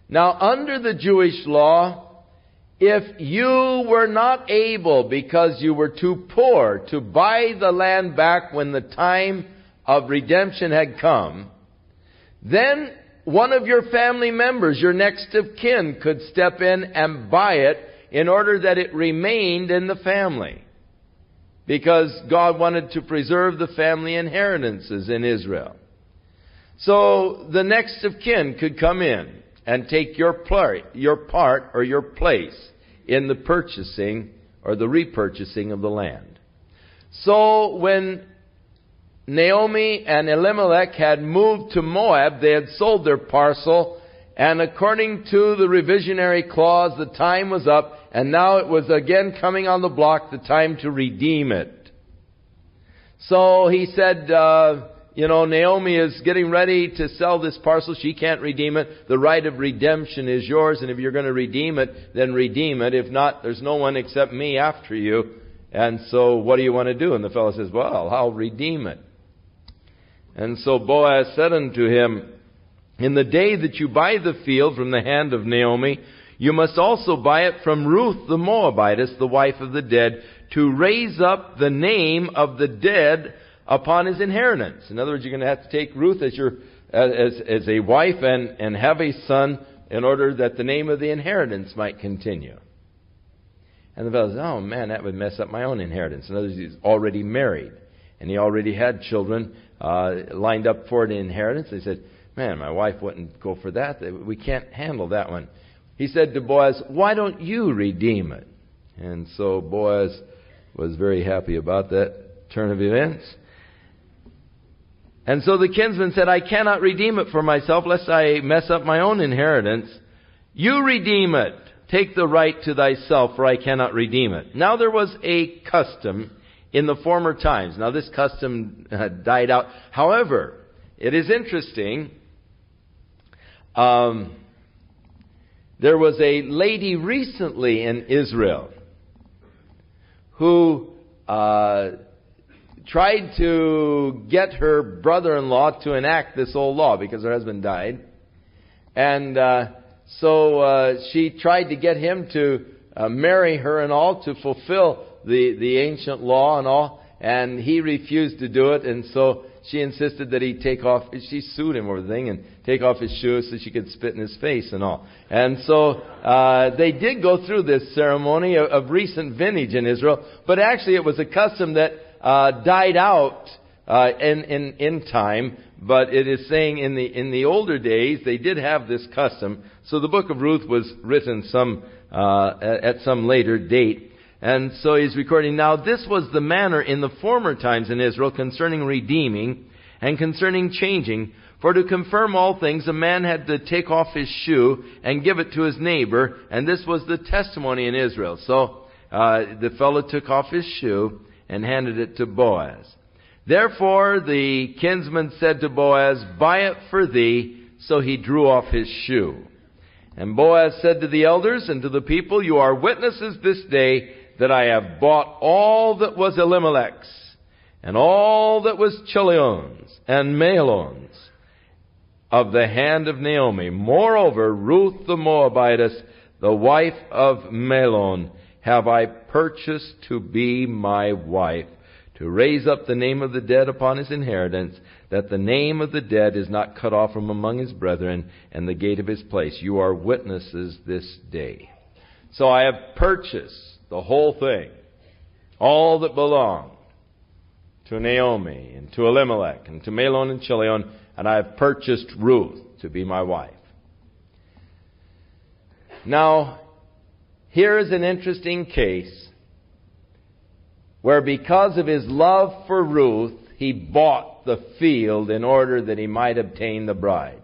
A: Now, under the Jewish law, if you were not able, because you were too poor, to buy the land back when the time of redemption had come, then one of your family members, your next of kin, could step in and buy it in order that it remained in the family. Because God wanted to preserve the family inheritances in Israel. So the next of kin could come in and take your part or your place in the purchasing or the repurchasing of the land. So when Naomi and Elimelech had moved to Moab, they had sold their parcel, and according to the revisionary clause, the time was up, and now it was again coming on the block, the time to redeem it. So he said, Naomi is getting ready to sell this parcel. She can't redeem it. The right of redemption is yours, and if you're going to redeem it, then redeem it. If not, there's no one except me after you. And so what do you want to do? And the fellow says, well, I'll redeem it. And so Boaz said unto him, in the day that you buy the field from the hand of Naomi, you must also buy it from Ruth the Moabitess, the wife of the dead, to raise up the name of the dead upon his inheritance. In other words, you're going to have to take Ruth as a wife and have a son in order that the name of the inheritance might continue. And the fellow says, oh man, that would mess up my own inheritance. In other words, he's already married. And he already had children lined up for the inheritance. He said, man, my wife wouldn't go for that. We can't handle that one. He said to Boaz, why don't you redeem it? And so Boaz was very happy about that turn of events. And so the kinsman said, I cannot redeem it for myself, lest I mess up my own inheritance. You redeem it. Take the right to thyself, for I cannot redeem it. Now there was a custom in the former times. Now this custom died out. However, it is interesting. There was a lady recently in Israel who tried to get her brother-in-law to enact this old law because her husband died. And so she tried to get him to marry her and all to fulfill the ancient law and all. And he refused to do it. And so she insisted that he take off, she sued him over the thing, and take off his shoes so she could spit in his face and all. And so they did go through this ceremony of recent vintage in Israel. But actually it was a custom that died out in time. But it is saying in the older days they did have this custom. So the book of Ruth was written at some later date. And so he's recording, now this was the manner in the former times in Israel concerning redeeming and concerning changing. For to confirm all things, a man had to take off his shoe and give it to his neighbor. And this was the testimony in Israel. So the fellow took off his shoe and handed it to Boaz. Therefore the kinsman said to Boaz, buy it for thee. So he drew off his shoe. And Boaz said to the elders and to the people, you are witnesses this day that I have bought all that was Elimelech's, and all that was Chilion's and Mahlon's of the hand of Naomi. Moreover, Ruth the Moabitess, the wife of Mahlon, have I purchased to be my wife, to raise up the name of the dead upon his inheritance, that the name of the dead is not cut off from among his brethren, and the gate of his place. You are witnesses this day. So I have purchased the whole thing, all that belonged to Naomi and to Elimelech and to Mahlon and Chilion, and I have purchased Ruth to be my wife. Now, here is an interesting case where because of his love for Ruth, he bought the field in order that he might obtain the bride.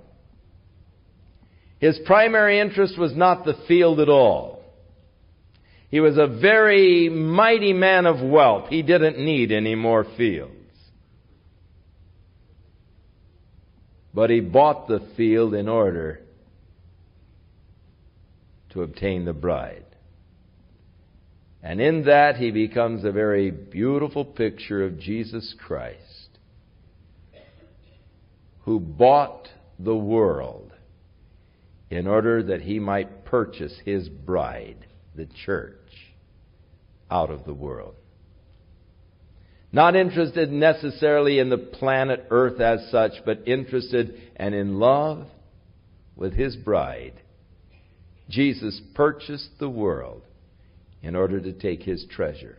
A: His primary interest was not the field at all. He was a very mighty man of wealth. He didn't need any more fields. But he bought the field in order to obtain the bride. And in that he becomes a very beautiful picture of Jesus Christ, who bought the world in order that he might purchase his bride, the church, out of the world. Not interested necessarily in the planet Earth as such, but interested and in love with his bride. Jesus purchased the world in order to take his treasure.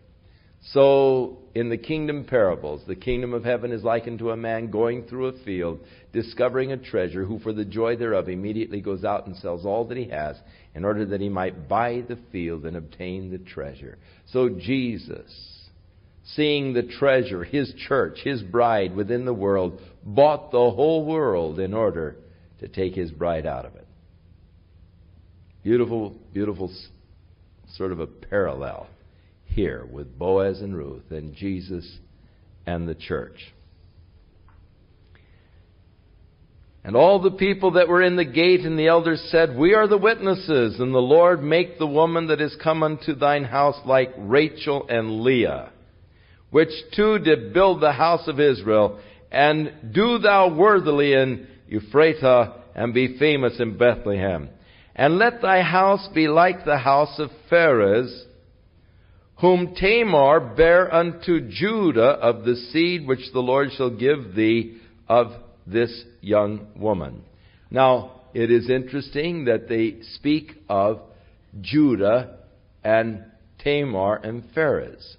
A: So, in the kingdom parables, the kingdom of heaven is likened to a man going through a field, discovering a treasure, who for the joy thereof immediately goes out and sells all that he has, in order that he might buy the field and obtain the treasure. So Jesus, seeing the treasure, his church, his bride within the world, bought the whole world in order to take his bride out of it. Beautiful, beautiful sort of a parallel here with Boaz and Ruth and Jesus and the church. And all the people that were in the gate and the elders said, We are the witnesses, and the Lord make the woman that is come unto thine house like Rachel and Leah, which two did build the house of Israel, and do thou worthily in Ephrathah, and be famous in Bethlehem. And let thy house be like the house of Pharez, whom Tamar bare unto Judah of the seed which the Lord shall give thee of this young woman. Now, it is interesting that they speak of Judah and Tamar and Pharez,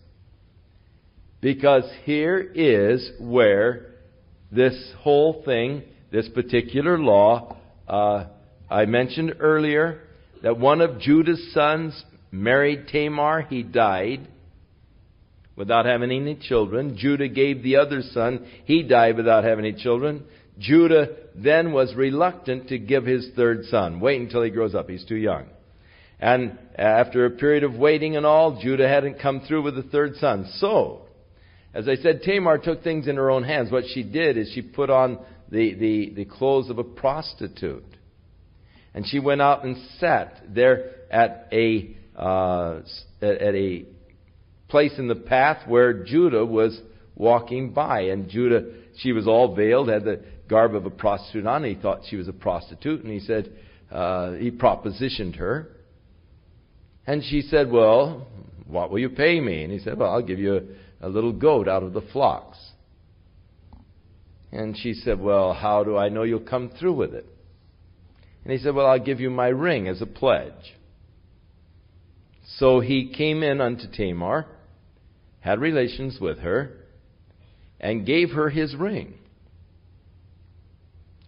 A: because here is where this whole thing, this particular law, I mentioned earlier that one of Judah's sons married Tamar. He died without having any children. Judah gave the other son. He died without having any children. Judah then was reluctant to give his third son. Wait until he grows up. He's too young. And after a period of waiting and all, Judah hadn't come through with the third son. So, as I said, Tamar took things in her own hands. What she did is she put on the clothes of a prostitute. And she went out and sat there at a place in the path where Judah was walking by. And Judah, she was all veiled, had the garb of a prostitute on. He thought she was a prostitute, and he said, he propositioned her. And she said, Well, what will you pay me? And he said, Well, I'll give you a little goat out of the flocks. And she said, Well, how do I know you'll come through with it? And he said, Well, I'll give you my ring as a pledge. So he came in unto Tamar, had relations with her, and gave her his ring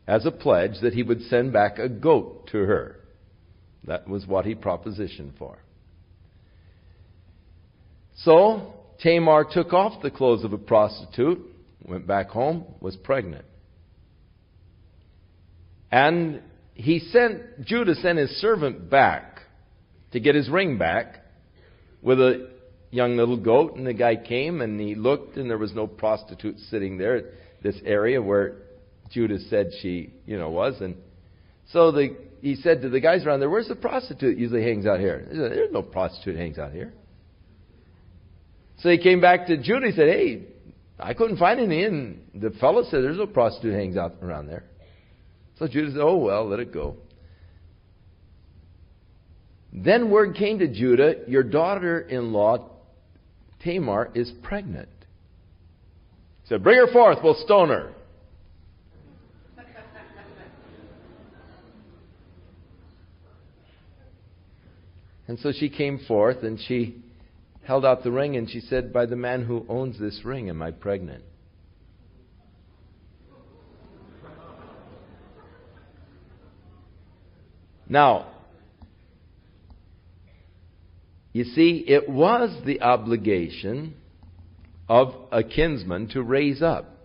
A: as a pledge that he would send back a goat to her. That was what he propositioned for. So Tamar took off the clothes of a prostitute, went back home, was pregnant. And Judah sent his servant back to get his ring back with a young little goat. And the guy came and he looked, and there was no prostitute sitting there at this area where Judah said she, was. And so he said to the guys around there, Where's the prostitute that usually hangs out here? He said, There's no prostitute that hangs out here. So he came back to Judah. He said, Hey, I couldn't find any. And the fellow said, There's no prostitute that hangs out around there. So Judah said, Oh, well, let it go. Then word came to Judah, Your daughter-in-law, Tamar, is pregnant. He said, Bring her forth, we'll stone her. And so she came forth, and she held out the ring, and she said, By the man who owns this ring, am I pregnant? Now, you see, it was the obligation of a kinsman to raise up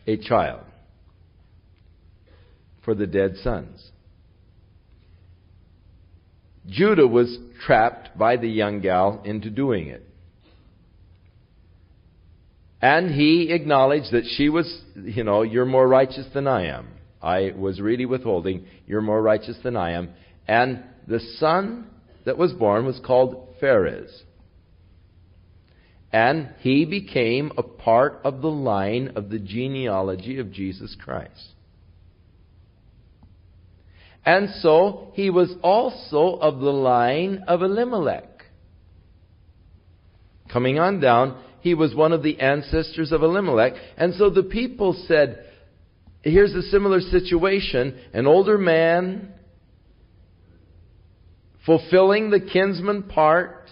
A: a child for the dead sons. Judah was trapped by the young gal into doing it. And he acknowledged that she was, You're more righteous than I am. I was really withholding. You're more righteous than I am. And the son that was born was called Pharez. And he became a part of the line of the genealogy of Jesus Christ. And so he was also of the line of Elimelech. Coming on down, he was one of the ancestors of Elimelech. And so the people said, Here's a similar situation. An older man fulfilling the kinsman part,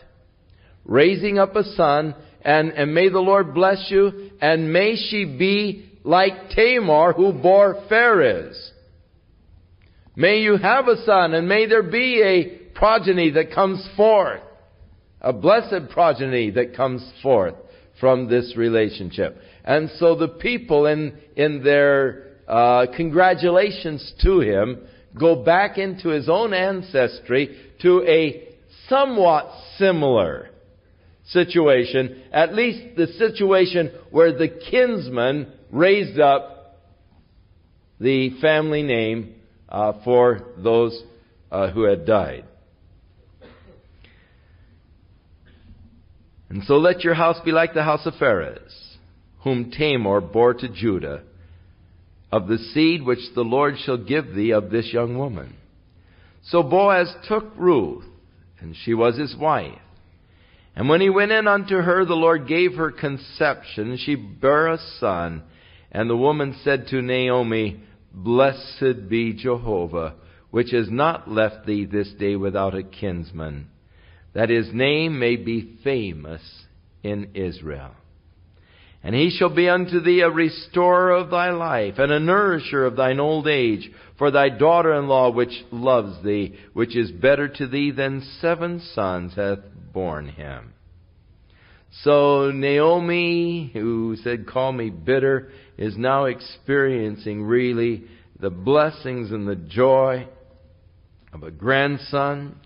A: raising up a son, and may the Lord bless you, and may she be like Tamar who bore Pharez. May you have a son, and may there be a progeny that comes forth, a blessed progeny that comes forth from this relationship. And so the people in their congratulations to him go back into his own ancestry to a somewhat similar situation, at least the situation where the kinsman raised up the family name for those who had died. And so let your house be like the house of Pharez, whom Tamar bore to Judah, of the seed which the Lord shall give thee of this young woman. So Boaz took Ruth, and she was his wife. And when he went in unto her, the Lord gave her conception. She bare a son. And the woman said to Naomi, Blessed be Jehovah, which has not left thee this day without a kinsman, that his name may be famous in Israel. And he shall be unto thee a restorer of thy life, and a nourisher of thine old age, for thy daughter-in-law which loves thee, which is better to thee than 7 sons, hath borne him. So Naomi, who said, Call me bitter, is now experiencing really the blessings and the joy of a grandson,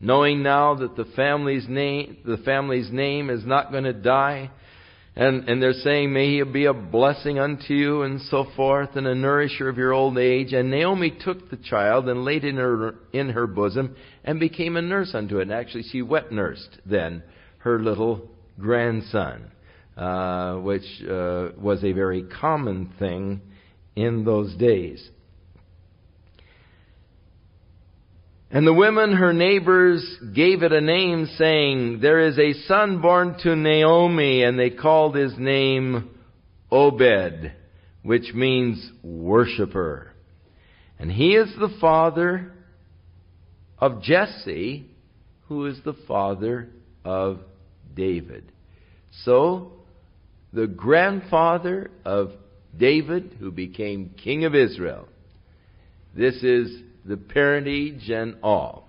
A: knowing now that the family's name is not going to die. And they're saying, May he be a blessing unto you, and so forth, and a nourisher of your old age. And Naomi took the child and laid it in her bosom, and became a nurse unto it. And actually she wet nursed then her little grandson, which was a very common thing in those days. And the women, her neighbors, gave it a name, saying, There is a son born to Naomi, and they called his name Obed, which means worshipper. And he is the father of Jesse, who is the father of David. So, the grandfather of David, who became king of Israel. This is the parentage and all.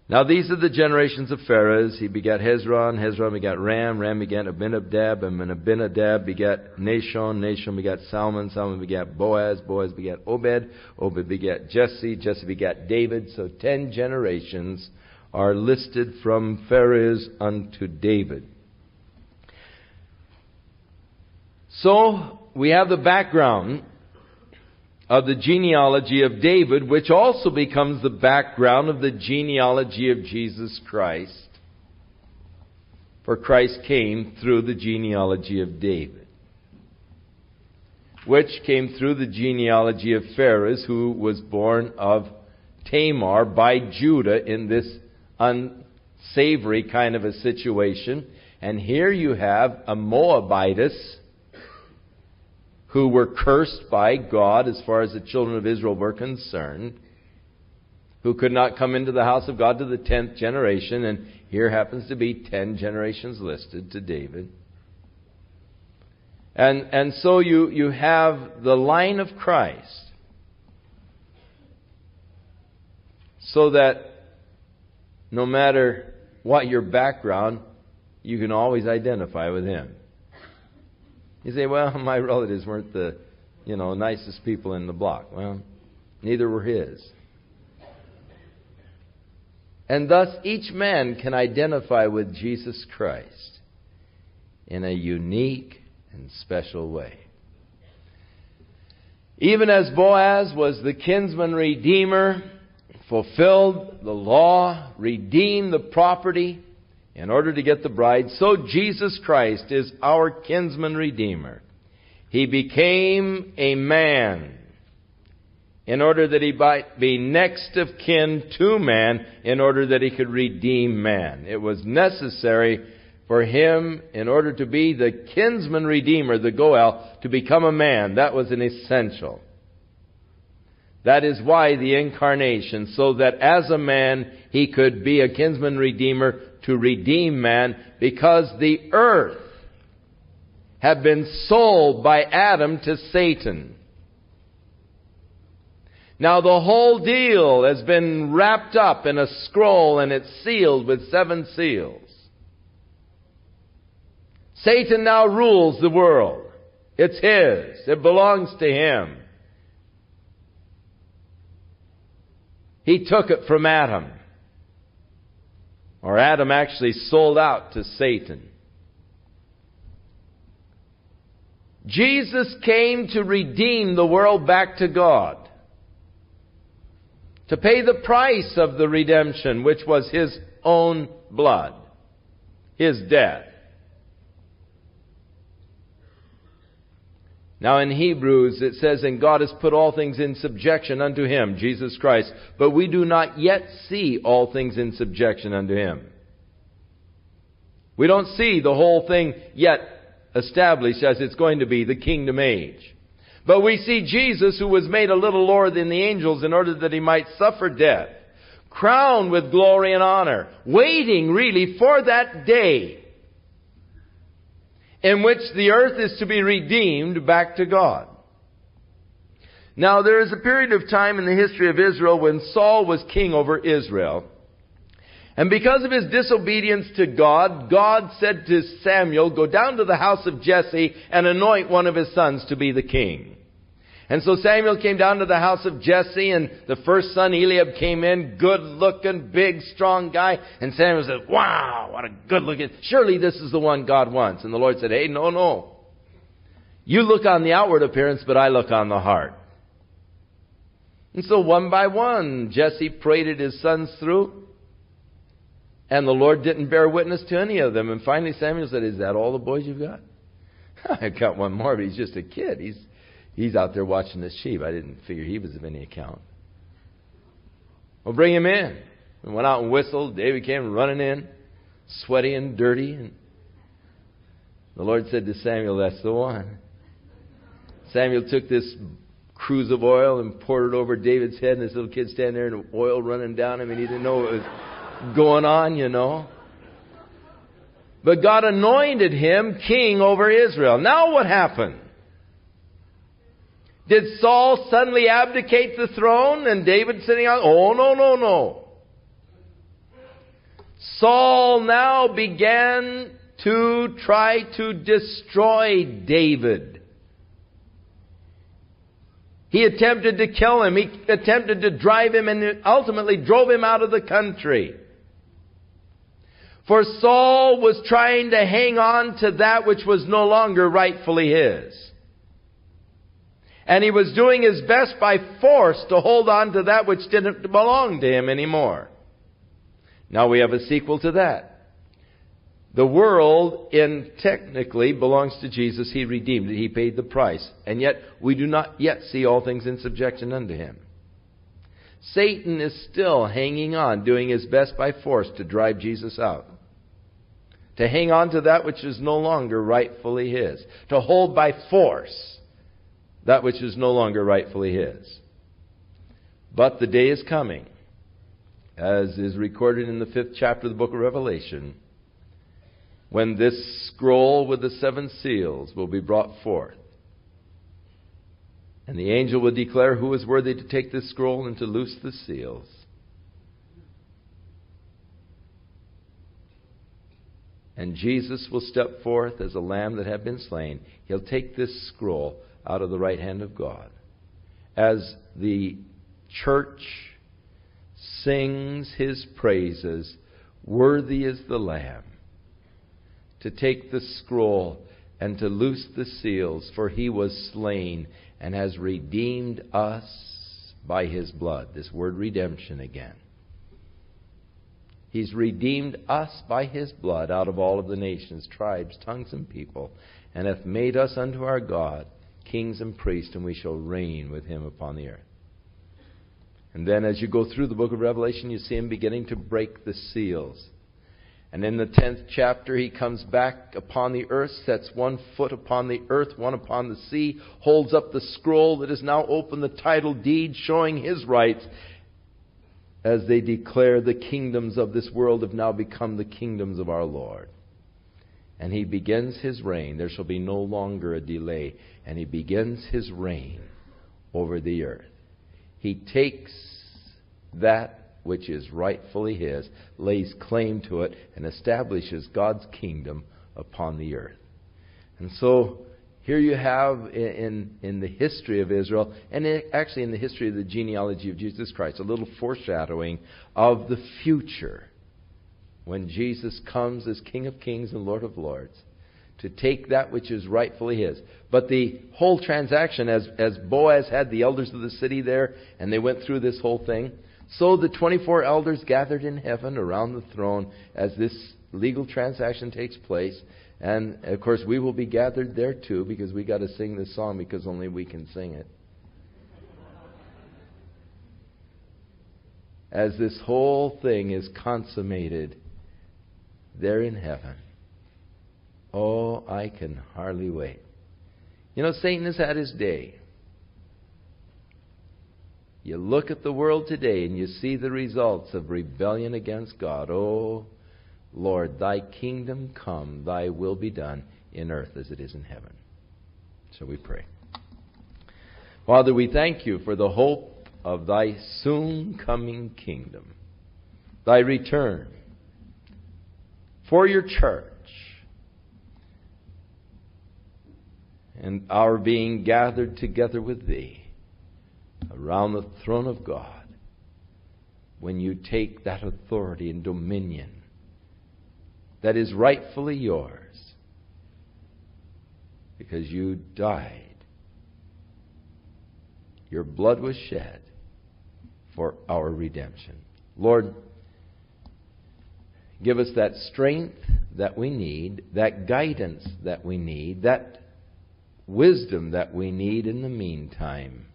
A: Now these are the generations of Pharez. He begat Hezron. Hezron begat Ram. Ram begat Abinadab. And Abinadab begat Nashon. Nashon begat Salmon. Salmon begat Boaz. Boaz begat Obed. Obed begat Jesse. Jesse begat David. So 10 generations are listed from Pharez unto David. So we have the background of the genealogy of David, which also becomes the background of the genealogy of Jesus Christ. For Christ came through the genealogy of David, which came through the genealogy of Pharez, who was born of Tamar by Judah in this unsavory kind of a situation. And here you have a Moabitess who were cursed by God as far as the children of Israel were concerned, who could not come into the house of God to the 10th generation, and here happens to be 10 generations listed to David. And so you have the line of Christ, so that no matter what your background, you can always identify with him. You say, well, my relatives weren't the, nicest people in the block. Well, neither were his. And thus each man can identify with Jesus Christ in a unique and special way. Even as Boaz was the kinsman redeemer, fulfilled the law, redeemed the property in order to get the bride, so Jesus Christ is our kinsman redeemer. He became a man in order that he might be next of kin to man, in order that he could redeem man. It was necessary for him, in order to be the kinsman redeemer, the Goel, to become a man. That was an essential. That is why the incarnation, so that as a man he could be a kinsman redeemer to redeem man, because the earth had been sold by Adam to Satan. Now the whole deal has been wrapped up in a scroll, and it's sealed with 7 seals. Satan now rules the world. It's his. It belongs to him. He took it from Adam. Or Adam actually sold out to Satan. Jesus came to redeem the world back to God, to pay the price of the redemption, which was His own blood, His death. Now in Hebrews it says, and God has put all things in subjection unto Him, Jesus Christ, but we do not yet see all things in subjection unto Him. We don't see the whole thing yet established as it's going to be, the kingdom age. But we see Jesus, who was made a little lower than the angels in order that He might suffer death, crowned with glory and honor, waiting really for that day in which the earth is to be redeemed back to God. Now there is a period of time in the history of Israel when Saul was king over Israel. And because of his disobedience to God, God said to Samuel, go down to the house of Jesse and anoint one of his sons to be the king. And so Samuel came down to the house of Jesse, and the first son, Eliab, came in, good-looking, big, strong guy. And Samuel said, wow, what a good-looking, surely this is the one God wants. And the Lord said, hey, no. You look on the outward appearance, but I look on the heart. And so one by one, Jesse paraded his sons through, and the Lord didn't bear witness to any of them. And finally Samuel said, is that all the boys you've got? I've got one more, but he's just a kid. He's out there watching the sheep. I didn't figure he was of any account. Well, bring him in. We went out and whistled. David came running in, sweaty and dirty. And the Lord said to Samuel, that's the one. Samuel took this cruse of oil and poured it over David's head, and this little kid standing there and oil running down him, and he didn't know what was going on, But God anointed him king over Israel. Now what happened? Did Saul suddenly abdicate the throne and David sitting on? Oh, no. Saul now began to try to destroy David. He attempted to kill him. He attempted to drive him, and ultimately drove him out of the country. For Saul was trying to hang on to that which was no longer rightfully his. And he was doing his best by force to hold on to that which didn't belong to him anymore. Now we have a sequel to that. The world technically belongs to Jesus. He redeemed it. He paid the price. And yet we do not yet see all things in subjection unto Him. Satan is still hanging on, doing his best by force to drive Jesus out. To hang on to that which is no longer rightfully his. To hold by force that which is no longer rightfully his. But the day is coming, as is recorded in the 5th chapter of the book of Revelation, when this scroll with the 7 seals will be brought forth. And the angel will declare who is worthy to take this scroll and to loose the seals. And Jesus will step forth as a lamb that had been slain. He'll take this scroll out of the right hand of God. As the church sings His praises, worthy is the Lamb to take the scroll and to loose the seals, for He was slain and has redeemed us by His blood. This word redemption again. He's redeemed us by His blood out of all of the nations, tribes, tongues, and people, and hath made us unto our God kings and priests, and we shall reign with Him upon the earth. And then as you go through the book of Revelation, you see Him beginning to break the seals. And in the 10th chapter, He comes back upon the earth, sets one foot upon the earth, one upon the sea, holds up the scroll that is now open, the title deed showing His rights, as they declare the kingdoms of this world have now become the kingdoms of our Lord. And He begins His reign. There shall be no longer a delay. And He begins His reign over the earth. He takes that which is rightfully His, lays claim to it, and establishes God's kingdom upon the earth. And so here you have in the history of Israel, and actually in the history of the genealogy of Jesus Christ, a little foreshadowing of the future when Jesus comes as King of Kings and Lord of Lords to take that which is rightfully his. But the whole transaction, as Boaz had the elders of the city there, and they went through this whole thing, so the 24 elders gathered in heaven around the throne as this legal transaction takes place. And, of course, we will be gathered there too, because we got to sing this song because only we can sing it. As this whole thing is consummated there in heaven. Oh, I can hardly wait. You know, Satan has had his day. You look at the world today and you see the results of rebellion against God. Oh, Lord, thy kingdom come, thy will be done in earth as it is in heaven. So we pray. Father, we thank you for the hope of thy soon coming kingdom, thy return, for your church, and our being gathered together with thee around the throne of God, when you take that authority and dominion that is rightfully yours, because you died. Your blood was shed for our redemption. Lord, give us that strength that we need, that guidance that we need, that wisdom that we need in the meantime,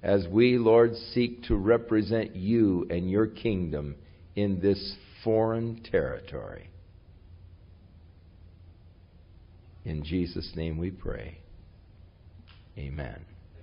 A: as we, Lord, seek to represent you and your kingdom in this foreign territory. In Jesus' name we pray. Amen.